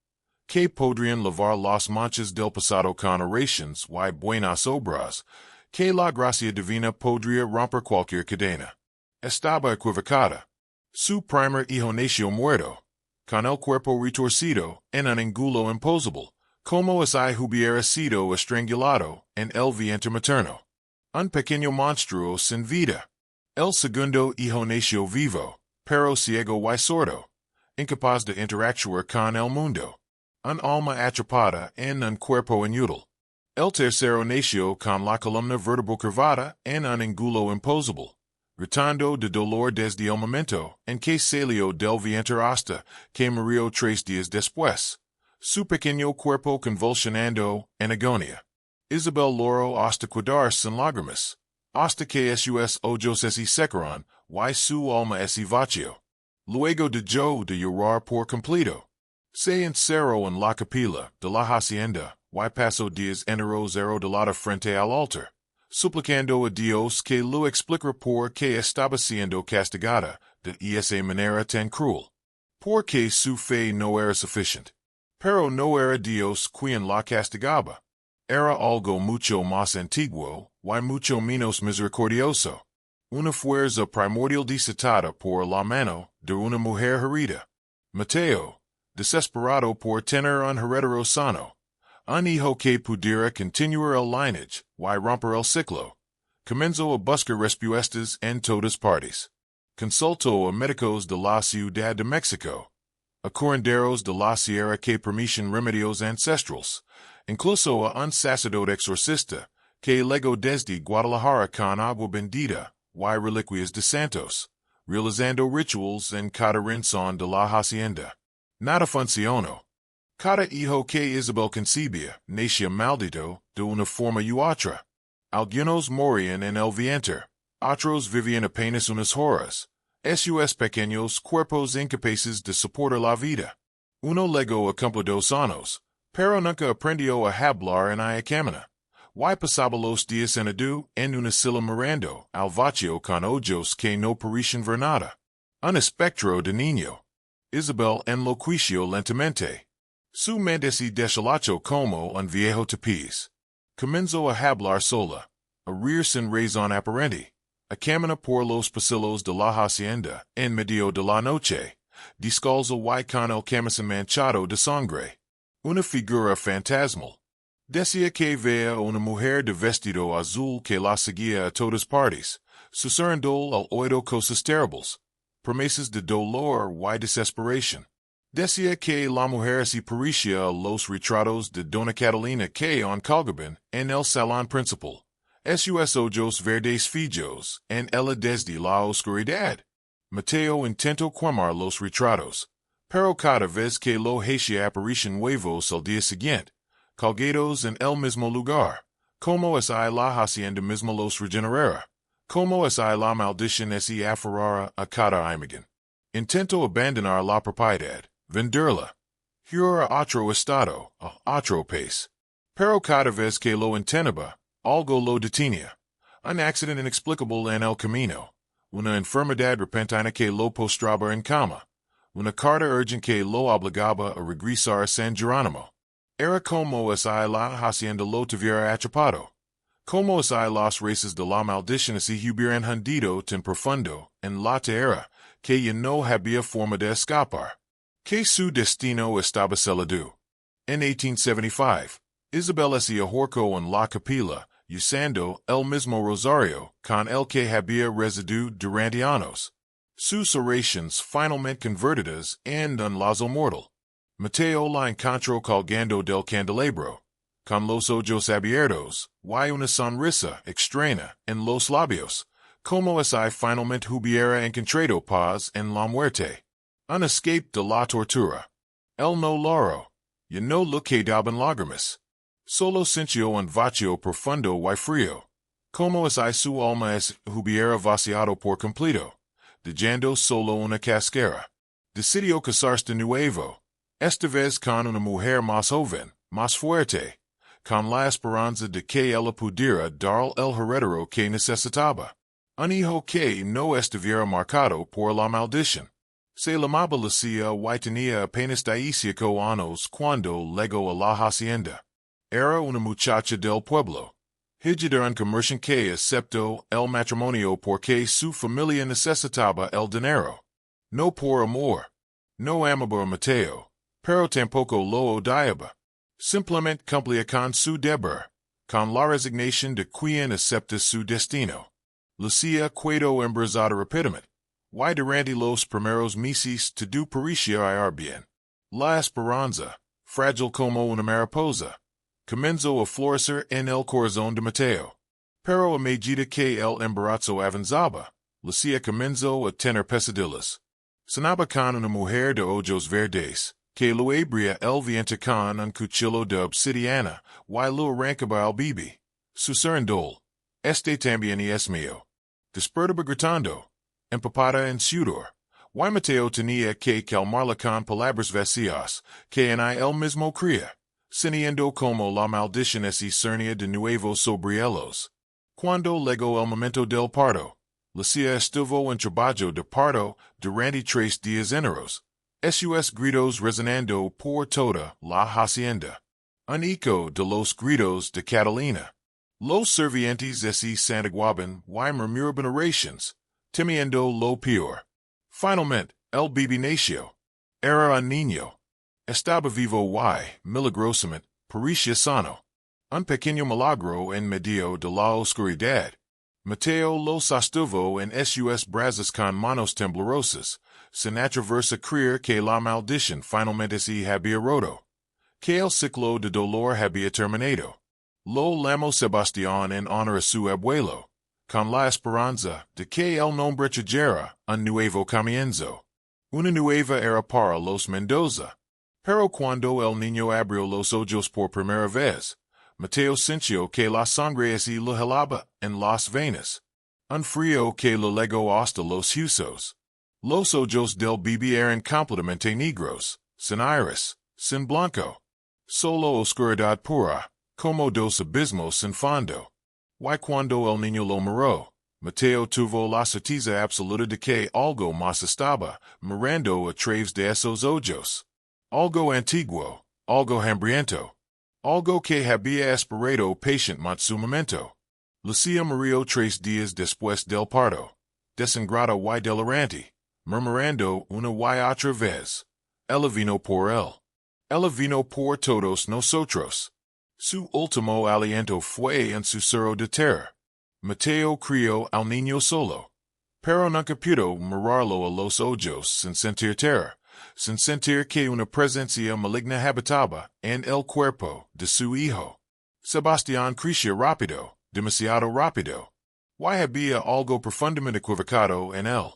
que podrían lavar las manchas del pasado con oraciones y buenas obras, que la gracia divina podría romper cualquier cadena. Estaba equivocada. Su primer hijo nació muerto, con el cuerpo retorcido en un ángulo imposible, como si hubiera sido estrangulado en el vientre materno. Un pequeño monstruo sin vida. El segundo hijo nació vivo, pero ciego y sordo, incapaz de interactuar con el mundo. Un alma atrapada en un cuerpo inútil. El tercero nació con la columna vertebral curvada en un ángulo imposible, gritando de dolor desde el momento en que salió del vientre hasta que murió 3 días después. Su pequeño cuerpo convulsionando en agonía. Isabel logró hasta quedar sin lágrimas, hasta que sus ojos se secaron y su alma se vació. Luego dejó de llorar por completo. Se encerró en la capilla de la hacienda y pasó días enteros arrodillada frente al altar, suplicando a Dios que lo explicara por qué estaba siendo castigada de esa manera tan cruel. Porque su fe no era suficiente. Pero no era Dios quien la castigaba. Era algo mucho más antiguo y mucho menos misericordioso. Una fuerza primordial desatada por la mano de una mujer herida. Mateo, desesperado por tener un heredero sano, un hijo que pudiera continuar el lineage y romper el ciclo, comenzó a buscar respuestas en todas partes. Consultó a médicos de la Ciudad de México, a curanderos de la sierra que permitían remedios ancestrales, incluso a un sacerdote exorcista que llegó desde Guadalajara con agua bendita y reliquias de santos, realizando rituals en cada rincón de la hacienda. Nada funcionó. Cada hijo que Isabel concebía nacía maldito de una forma u otra. Algunos morían en el vientre, otros vivían apenas unas horas. Sus pequeños cuerpos incapaces de soportar la vida. Uno llegó a cumplir 2 años, pero nunca aprendió a hablar en la cámara. Y pasaba los días en una silla mirando al vacío con ojos que no parecían ver nada. Un espectro de niño. Isabel enloqueció lentamente. Su mente se desolachó como un viejo tapiz. Comenzó a hablar sola, a reír sin razón aparente. A camina por los pasillos de la hacienda en medio de la noche, descalzo y con el camisón manchado de sangre. Una figura fantasmal. Decía que veía una mujer de vestido azul que la seguía a todas partes, susurrando al oído cosas terribles, promesas de dolor y desesperación. Decía que la mujer se parecía a los retratos de Dona Catalina que colgaban en el salón principal. Sus ojos verdes fijos en ella desde la oscuridad. Mateo intentó quemar los retratos, pero cada vez que lo hacía aparecían nuevos al día siguiente, colgados en el mismo lugar, como si la hacienda misma los regenerara, como si la maldición se aferrara a cada imagen. Intentó abandonar la propiedad, venderla, ir a otro estado, a otro país, pero cada vez que lo intentaba, algo lo detenía. Un accidente inexplicable en el camino. Una enfermedad repentina que lo postraba en cama. Una carta urgente que lo obligaba a regresar a San Jerónimo. Era como si la hacienda lo tuviera atrapado. Como es hay las races de la maldición así hubieran hundido tan profundo en la tierra, que ya no había forma de escapar. Que su destino estaba sellado. En 1875, Isabel se ahorcó en la capilla, usando el mismo rosario con el que había residido durante años. Sus oraciones finalmente convertidas en un lazo mortal. Mateo la encontró colgando del candelabro, con los ojos abiertos, y una sonrisa extraña en los labios, como si finalmente hubiera encontrado paz en la muerte. Un escape de la tortura. El no logró. Y no le quedaban lágrimas. Solo sintió un vacío profundo y frío, como si su alma se hubiera vaciado por completo, dejando solo una casquera. Decidió casarse de nuevo, esta vez con una mujer más joven, más fuerte, con la esperanza de que ella pudiera dar el heredero que necesitaba. Un hijo que no estuviera marcado por la maldición. Se llamaba Lucia y tenía apenas 18 años cuando llegó a la hacienda. Era una muchacha del pueblo. Hija de un comerciante que aceptó el matrimonio porque su familia necesitaba el dinero. No por amor. No amaba a Mateo, pero tampoco lo odiaba. Simplemente cumplía con su deber, con la resignación de quien acepta su destino. Lucia quedó embarazada rápidamente. Y durante los primeros meses todo parecía ir bien. La esperanza, frágil como una mariposa, comenzó a florecer en el corazón de Mateo. Pero a medida que el embarazo avanzaba, Lucia comenzó a tener pesadillas. Sonaba con una mujer de ojos verdes, que lo abría el vientre con un cuchillo de obsidiana, y lo arrancaba al bebé. Susurrando, este también es mío. Despertaba gritando, empapada en sudor. Y Mateo tenía que calmarla con palabras vacías, que en él mismo creía, sintiendo como la maldición se cernía de nuevo sobre ellos. Cuando llegó el momento del parto, Lucia estuvo en trabajo de parto durante 3 días enteros. Sus gritos resonando por toda la hacienda. Un eco de los gritos de Catalina. Los servientes se santiguaban y murmuraban oraciones, temiendo lo peor. Finalmente, el bebé nació. Era un niño. Estaba vivo y, milagrosamente, parecía sano. Un pequeño milagro en medio de la oscuridad. Mateo lo sostuvo en sus brazos con manos temblorosas, sin atreverse a creer que la maldición finalmente se había roto. Que el ciclo de dolor había terminado. Lo llamó Sebastián en honor a su abuelo, con la esperanza de que el nombre trajera un nuevo comienzo. Una nueva era para los Mendoza. Pero cuando el niño abrió los ojos por primera vez, Mateo sintió que la sangre se le helaba en las venas. Un frío que le llegó hasta los huesos. Los ojos del bebé eran completamente negros, sin iris, sin blanco. Solo oscuridad pura, como dos abismos sin fondo. Y cuando el niño lo miró, Mateo tuvo la certeza absoluta de que algo más estaba mirando a través de esos ojos. Algo antiguo, algo hambriento. Algo que había esperado pacientemente su momento. Lucia murió 3 días después del parto, desangrada y delirante, murmurando una y otra vez. Ella vino por él. Ella vino por todos nosotros. Su último aliento fue un susurro de terror. Mateo crió al niño solo, pero nunca pudo mirarlo a los ojos sin sentir terror, sin sentir que una presencia maligna habitaba en el cuerpo de su hijo. Sebastián crecía rápido, demasiado rápido. Y había algo profundamente equivocado en él.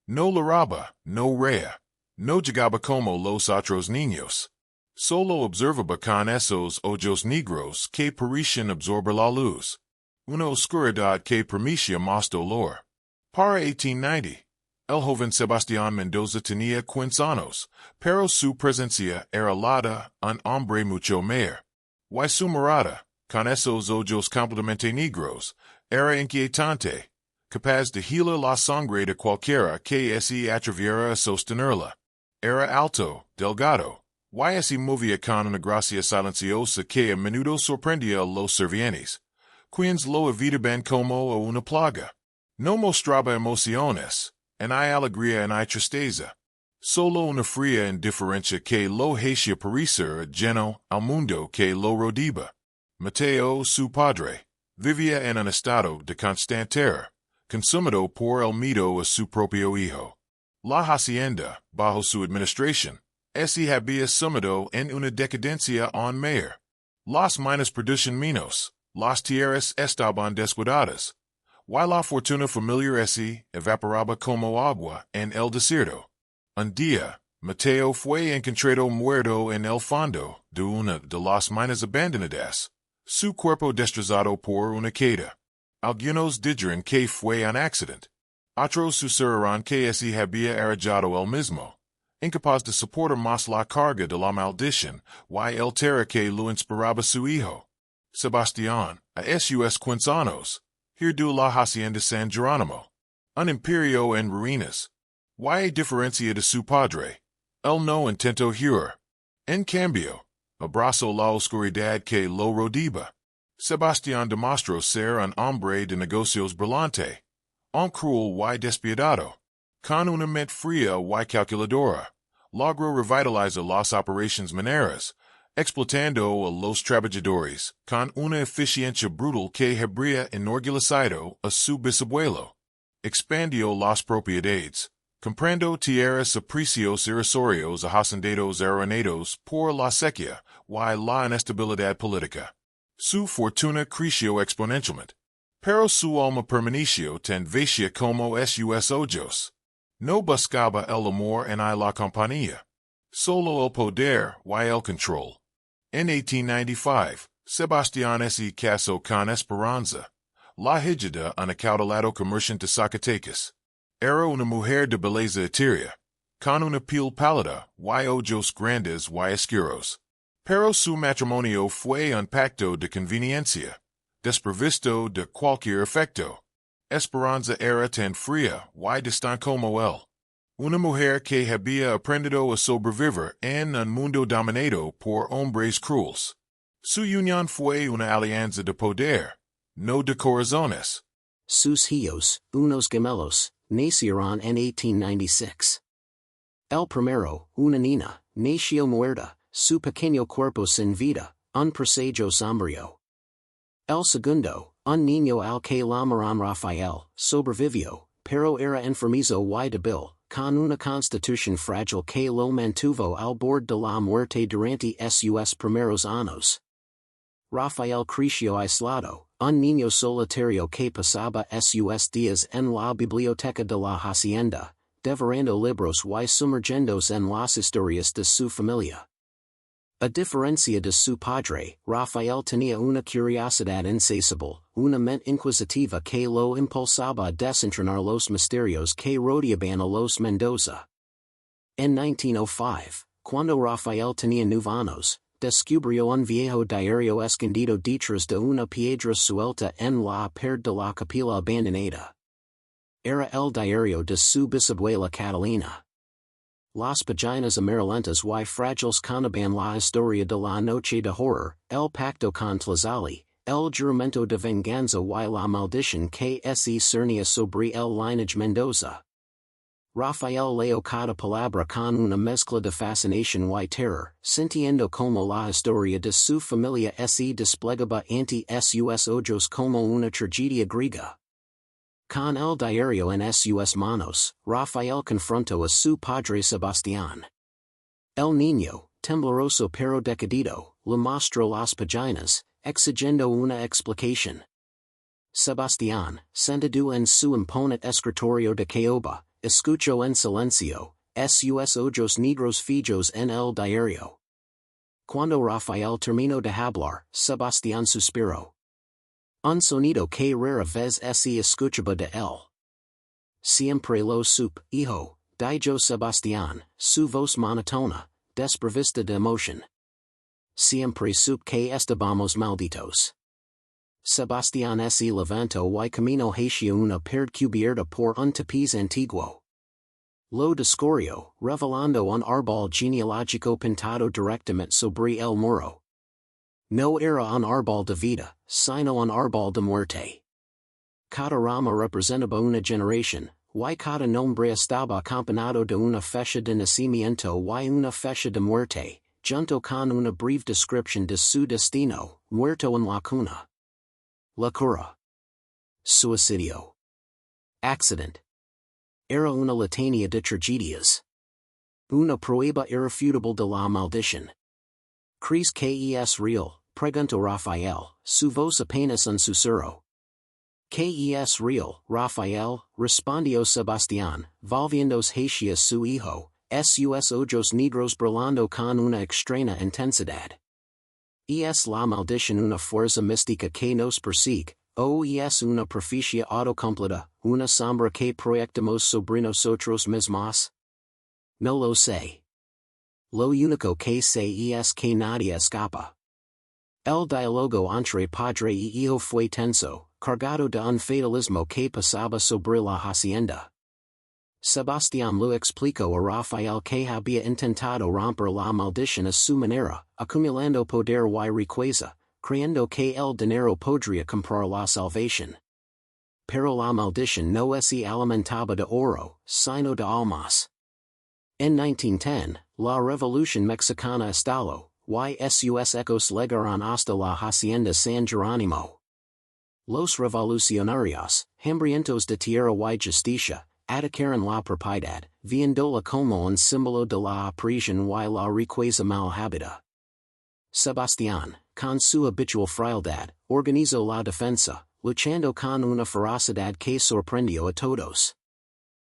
No lloraba, no reía, no llegaba como los otros niños. Solo observaba con esos ojos negros que parecían absorber la luz. Una oscuridad que permitía más dolor. Para 1890, el joven Sebastián Mendoza tenía 15 años, pero su presencia era la de un hombre mucho mayor. Y su mirada, con esos ojos completamente negros, era inquietante, capaz de helar la sangre de cualquiera que se atreviera a sostenerla. Era alto, delgado, y se movía con una gracia silenciosa que a menudo sorprendía a los servientes. Quins lo evitaban como a una plaga. No mostraba emociones, en hay alegría en hay tristeza. Solo una fría indiferencia que lo hacía parecer lleno al mundo que lo rodeaba. Mateo, su padre, vivía en un estado de constante terror, consumido por el miedo a su propio hijo. La hacienda, bajo su administración, había sumido en una decadencia aún mayor. Las minas producían menos, las tierras estaban descuidadas, while la fortuna familiar evaporaba como agua en el desierto. Un día, Mateo fue encontrado muerto en el fondo de una de las minas abandonadas, su cuerpo destrozado por una queda. Algunos dijeron que fue un accidente. Otros susurraron que había arrollado el mismo, incapaz de soportar más la carga de la maldición, y el terror que lo inspiraba su hijo. Sebastián, a sus 15 años, herdó la hacienda San Jerónimo, un imperio en ruinas. Y a diferencia de su padre, él no intentó huir. En cambio, abrazó la oscuridad que lo rodeaba. Sebastián demostró ser un hombre de negocios brillante, un cruel y despiadado. Con una mente fría y calculadora, logró revitalizar las operaciones mineras, explotando a los trabajadores con una eficiencia brutal que habría enorgullecido a su bisabuelo. Expandió las propiedades, comprando tierras a precios irrisorios a hacendados arruinados por la sequía y la inestabilidad política. Su fortuna creció exponencialmente, pero su alma permaneció tan vacía como sus ojos. No buscaba el amor en la compañía, solo el poder y el control. En 1895, Sebastián se casó con Esperanza, la hija de un acaudalado comerciante de Zacatecas. Era una mujer de belleza etérea, con una piel pálida y ojos grandes y oscuros. Pero su matrimonio fue un pacto de conveniencia, desprovisto de cualquier efecto. Esperanza era tan fría y distante como él. Una mujer que había aprendido a sobrevivir en un mundo dominado por hombres crueles. Su unión fue una alianza de poder, no de corazones. Sus hijos, unos gemelos, nacieron en 1896. El primero, una niña, nació muerta, su pequeño cuerpo sin vida, un presagio sombrío. El segundo, un niño al que llamaron Rafael, sobrevivió, pero era enfermizo y débil, con una constitución frágil que lo mantuvo al borde de la muerte durante sus primeros años. Rafael creció aislado, un niño solitario que pasaba sus días en la biblioteca de la hacienda, devorando libros y sumergiéndose en las historias de su familia. A diferencia de su padre, Rafael tenía una curiosidad insaciable, una mente inquisitiva que lo impulsaba a desentrañar los misterios que rodeaban a los Mendoza. En 1905, cuando Rafael tenía 9 años, descubrió un viejo diario escondido detrás de una piedra suelta en la pared de la capilla abandonada. Era el diario de su bisabuela Catalina. Las páginas amarillentas y frágiles contaban la historia de la noche de horror, el pacto con Tlazali, el juramento de venganza y la maldición que se cernía sobre el lineage Mendoza. Rafael leo cada palabra con una mezcla de fascinación y terror, sintiendo como la historia de su familia se desplegaba ante sus ojos como una tragedia griega. Con el diario en sus manos, Rafael confrontó a su padre Sebastián. El niño, tembloroso pero decidido, le mostró las páginas, exigiendo una explicación. Sebastián, sentado en su imponente escritorio de caoba, escuchó en silencio, sus ojos negros fijos en el diario. Cuando Rafael terminó de hablar, Sebastián suspiró. Un sonido que rara vez se escuchaba de él. Siempre lo supe, hijo, dijo Sebastián, su voz monótona, desprovista de emoción. Siempre supe que estábamos malditos. Sebastián se levantó y caminó hacia una pared cubierta por un tapiz antiguo. Lo descubrió, revelando un árbol genealógico pintado directamente sobre el muro. No era un árbol de vida, sino un árbol de muerte. Cada rama representaba una generación, y cada nombre estaba acompañado de una fecha de nacimiento y una fecha de muerte, junto con una breve descripción de su destino, muerto en la cuna. Locura. Suicidio. Accident. Era una litania de tragedias. Una prueba irrefutable de la maldición. ¿Crees que es real? Preguntó Rafael, su voz apenas un susurro. ¿Que es real, Rafael? Respondió Sebastián, volviéndose hacia su hijo, sus ojos negros brillando con una extraña intensidad. Es la maldición una fuerza mística que nos persigue, o es una profecía autocumplida, una sombra que proyectamos sobre nosotros mismos? No lo sé. Lo único que sé es que nadie escapa. El diálogo entre padre y hijo fue tenso, cargado de un fatalismo que pasaba sobre la hacienda. Sebastián lo explicó a Rafael que había intentado romper la maldición a su manera, acumulando poder y riqueza, creyendo que el dinero podría comprar la salvación. Pero la maldición no se alimentaba de oro, sino de almas. En 1910, la Revolución Mexicana estalló, y sus ecos llegaron hasta la hacienda San Jerónimo. Los revolucionarios, hambrientos de tierra y justicia, atacaron la propiedad, viéndola como un símbolo de la opresión y la riqueza malhabida. Sebastián, con su habitual frialdad, organizó la defensa, luchando con una ferocidad que sorprendió a todos.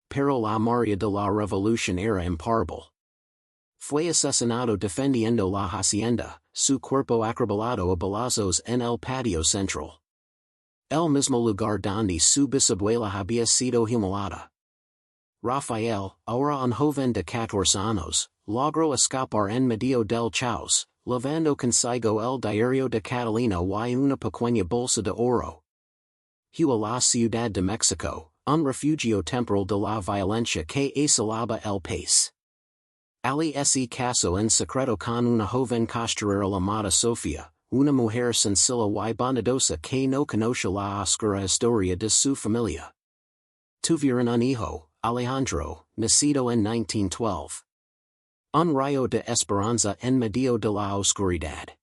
Pero la Maria de la Revolución era imparable. Fue asesinado defendiendo la hacienda, su cuerpo acribillado a balazos en el patio central. El mismo lugar donde su bisabuela había sido inmolada. Rafael, ahora un joven de 14 años, logró escapar en medio del caos, llevando consigo el diario de Catalina y una pequeña bolsa de oro. Huyó a la Ciudad de México, un refugio temporal de la violencia que asolaba el país. Ali se casó en secreto con una joven costurera llamada Sofía, una mujer sencilla y bondadosa que no conoce la oscura historia de su familia. Tuvieron un hijo, Alejandro, nacido en 1912. Un rayo de esperanza en medio de la oscuridad.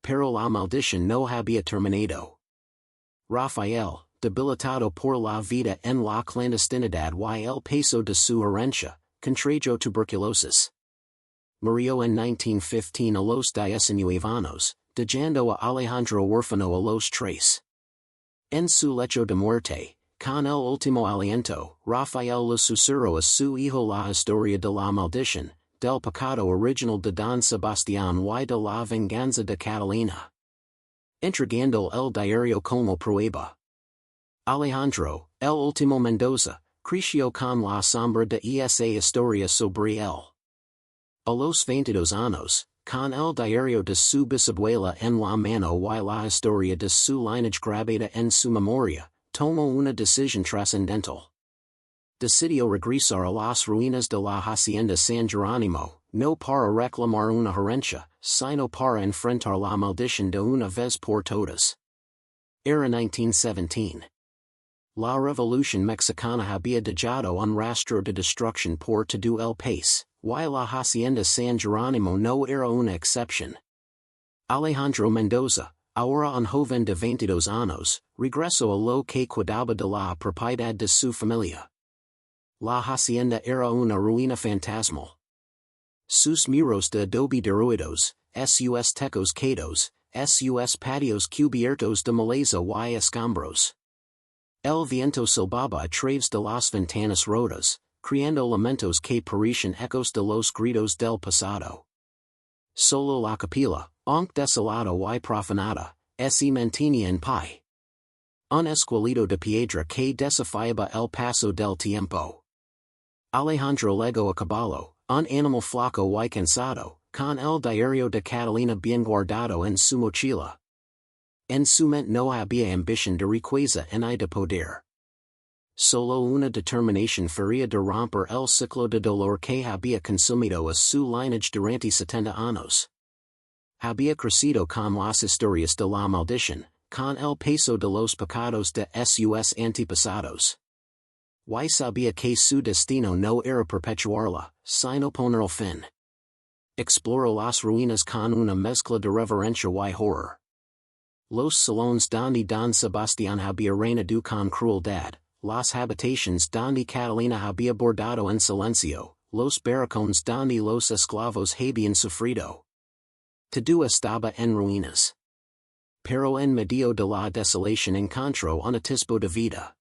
Pero la maldición no había terminado. Rafael, debilitado por la vida en la clandestinidad y el peso de su herencia, contrajo tuberculosis. Murió en 1915 a los 19 años, dejando a Alejandro huérfano a los 3. En su lecho de muerte, con el último aliento, Rafael le susurró a su hijo la historia de la maldición, del pecado original de Don Sebastián y de la venganza de Catalina. Entregando el diario como prueba. Alejandro, el último Mendoza, creció con la sombra de esa historia sobre él. A los 22 años, con el diario de su bisabuela en la mano y la historia de su lineage grabada en su memoria, tomó una decisión trascendental. Decidió regresar a las ruinas de la hacienda San Jerónimo, no para reclamar una herencia, sino para enfrentar la maldición de una vez por todas. Era 1917. La Revolución Mexicana había dejado un rastro de destrucción por todo el país, y la hacienda San Jerónimo no era una excepción. Alejandro Mendoza, ahora un joven de 22 años, regresó a lo que cuidaba de la propiedad de su familia. La hacienda era una ruina fantasmal. Sus muros de adobe derruidos, sus techos caídos, sus patios cubiertos de maleza y escombros. El viento silbaba a través de las ventanas rotas, creando lamentos que parecían ecos de los gritos del pasado. Solo la capilla, aunque desolada y profanada, se mantenía en pie. Un esqueleto de piedra que desafiaba el paso del tiempo. Alejandro legó a caballo, un animal flaco y cansado, con el diario de Catalina bien guardado en su mochila. En su mente no había ambición de riqueza ni de poder. Solo una determinación fría de romper el ciclo de dolor que había consumido a su lineage durante 70 años. había crecido con las historias de la maldición, con el peso de los pecados de sus antepasados. Y sabía que su destino no era perpetuarla, sino ponerle fin. Exploró las ruinas con una mezcla de reverencia y horror. Los salones donde don Sebastián había reinado con crueldad, las habitaciones donde Catalina había bordado en silencio, los barracones donde los esclavos habían sufrido. Todo estaba en ruinas. Pero en medio de la desolación encontró un atisbo de vida.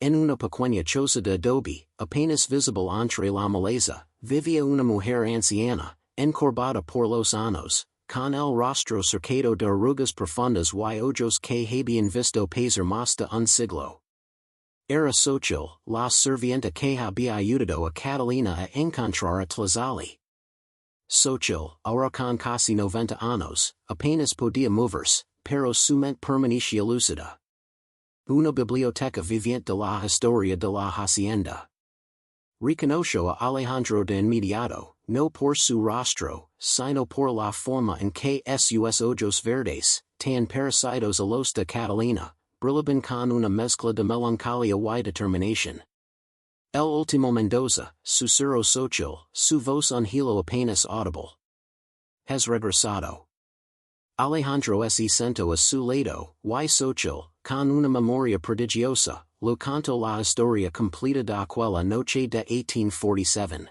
En una pequeña choza de adobe, apenas visible entre la maleza, vivía una mujer anciana, encorvada por los años, con el rostro cercado de arrugas profundas y ojos que habían visto pasar más de un siglo. Era Xochitl, la sirvienta que había ayudado a Catalina a encontrar a Tlazali. Xochitl, ahora con casi 90 años, apenas podía moverse, pero su mente permanecía lúcida. Una biblioteca viviente de la historia de la hacienda. Reconoció a Alejandro de inmediato, no por su rostro, sino por la forma en que sus ojos verdes, tan parecidos a los de Catalina, brillaban con una mezcla de melancolía y determinación. El último Mendoza, susurró Xochitl, su voz un hilo apenas audible. Has regresado. Alejandro se sentó a su lado, y Xochitl, con una memoria prodigiosa, lo contó la historia completa de aquella noche de 1847.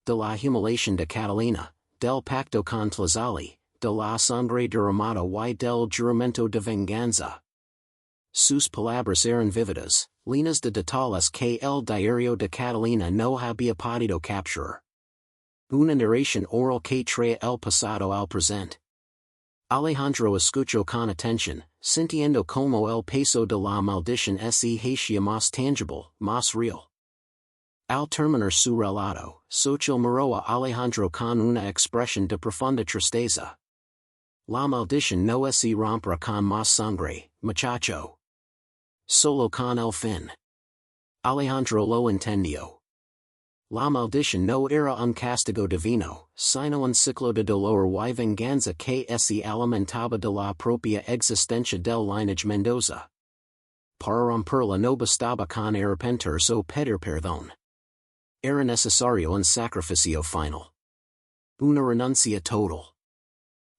De la humiliación de Catalina, del pacto con Tlazali, de la sangre derramada y del juramento de venganza. Sus palabras eran vívidas, llenas de detalles que el diario de Catalina no había podido capturar. Una narración oral que trae el pasado al presente. Alejandro escuchó con atención, sintiendo como el peso de la maldición se hacía más tangible, más real. Al terminar su relato, Xochitl miró a Alejandro con una expresión de profunda tristeza. La maldición no se romperá con más sangre, muchacho. Solo con el fin. Alejandro lo entendió. La maldición no era un castigo divino, sino un ciclo de dolor y venganza que se alimentaba de la propia existencia del linaje Mendoza. Para romperla no bastaba con arrepentirse o pedir perdón. Era necesario un sacrificio final. Una renuncia total.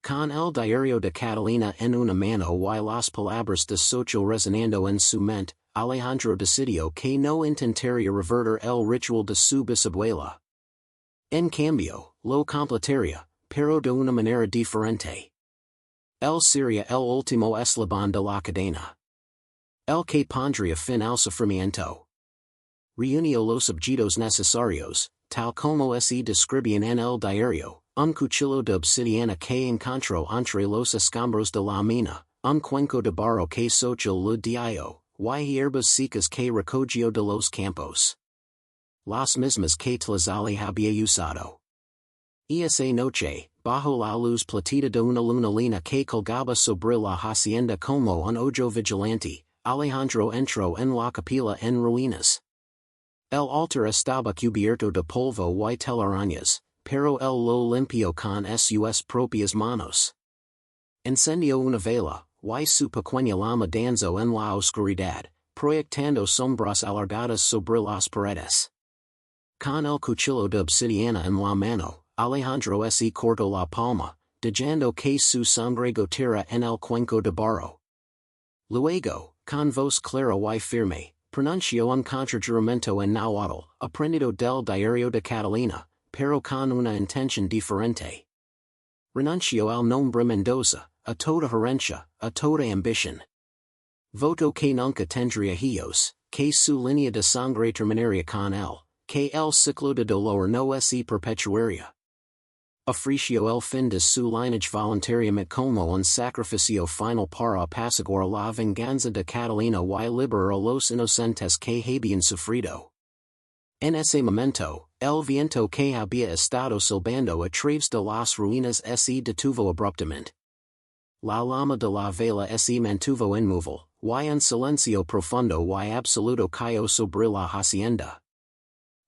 Con el diario de Catalina en una mano y las palabras de Xochitl resonando en su mente, Alejandro decidió que no intentaría revertir el ritual de su bisabuela. En cambio, lo completaría, pero de una manera diferente. Él sería el último eslabón de la cadena. El que pondría fin al sufrimiento. Reunió los objetos necesarios, tal como se describían en el diario, un cuchillo de obsidiana que encontró entre los escombros de la mina, un cuenco de barro que Xochitl le dio, y hierbas secas que recogió de los campos. Las mismas que Tlazali había usado. Esa noche, bajo la luz platida de una luna llena que colgaba sobre la hacienda como un ojo vigilante, Alejandro entró en la capilla en ruinas. El altar estaba cubierto de polvo y telarañas, pero él lo limpió con sus propias manos. Encendió una vela, y su pequeña llama danzó en la oscuridad, proyectando sombras alargadas sobre las paredes. Con el cuchillo de obsidiana en la mano, Alejandro se cortó la palma, dejando que su sangre goteara en el cuenco de barro. Luego, con voz clara y firme, pronunció un contrajuramento en náhuatl, aprendido del diario de Catalina, pero con una intención diferente. Renunció al nombre Mendoza, a toda herencia, a toda ambición. Voto que nunca tendría hijos, que su línea de sangre terminaría con él, que el ciclo de dolor no se perpetuaría. Ofreció el fin de su linaje voluntariamente como un sacrificio final para apaciguar la venganza de Catalina y liberar a los inocentes que habían sufrido. En ese momento, el viento que había estado silbando a través de las ruinas se detuvo abruptamente. La llama de la vela se mantuvo inmóvil, y un silencio profundo y absoluto cayó sobre la hacienda.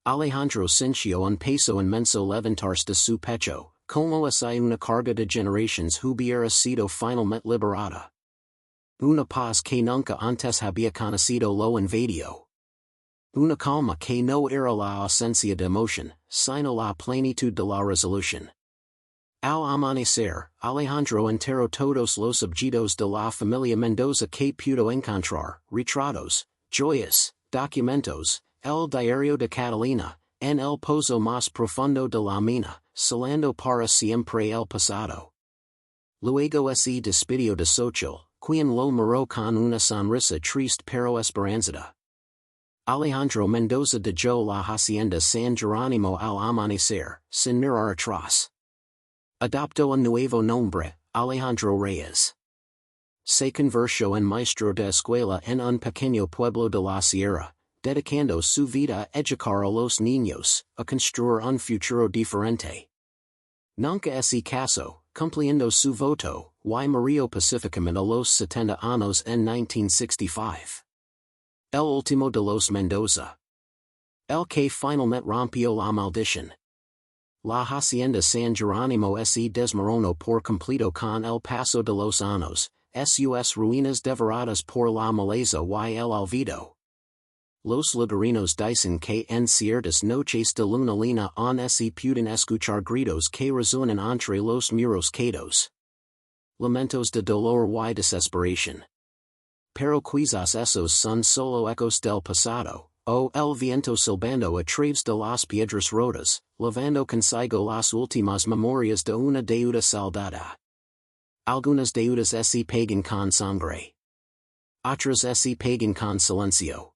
Alejandro sintió un peso inmenso levantarse de su pecho, como si una carga de generaciones hubiera sido finalmente liberada. Una paz que nunca antes había conocido lo invadió. Una calma que no era la ausencia de emoción, sino la plenitud de la resolución. Al amanecer, Alejandro enterró todos los objetos de la familia Mendoza que pudo encontrar, retratos, joyas, documentos, el diario de Catalina, en el pozo más profundo de la mina, selando para siempre el pasado. Luego se despidió de Xochitl, quien lo miró con una sonrisa triste pero esperanzada. Alejandro Mendoza dejó la hacienda San Jerónimo al amanecer, sin mirar atrás. Adoptó un nuevo nombre, Alejandro Reyes. Se convirtió en maestro de escuela en un pequeño pueblo de la sierra, dedicando su vida a educar a los niños, a construir un futuro diferente. Nunca ese caso, cumpliendo su voto, y murió pacíficamente a los 70 años en 1965. El último de los Mendoza. El que finalmente rompió la maldición. La hacienda San Jerónimo se desmoronó por completo con el paso de los años, sus ruinas devoradas por la maleza y el olvido. Los liberinos dicen que en ciertas noches de luna llena aún se pueden escuchar gritos que resuenan entre los muros quedados. Lamentos de dolor y desesperación. Pero quizás esos son solo ecos del pasado, o el viento silbando a través de las piedras rotas, llevando consigo las últimas memorias de una deuda saldada. Algunas deudas se pagan con sangre. Otras se pagan con silencio.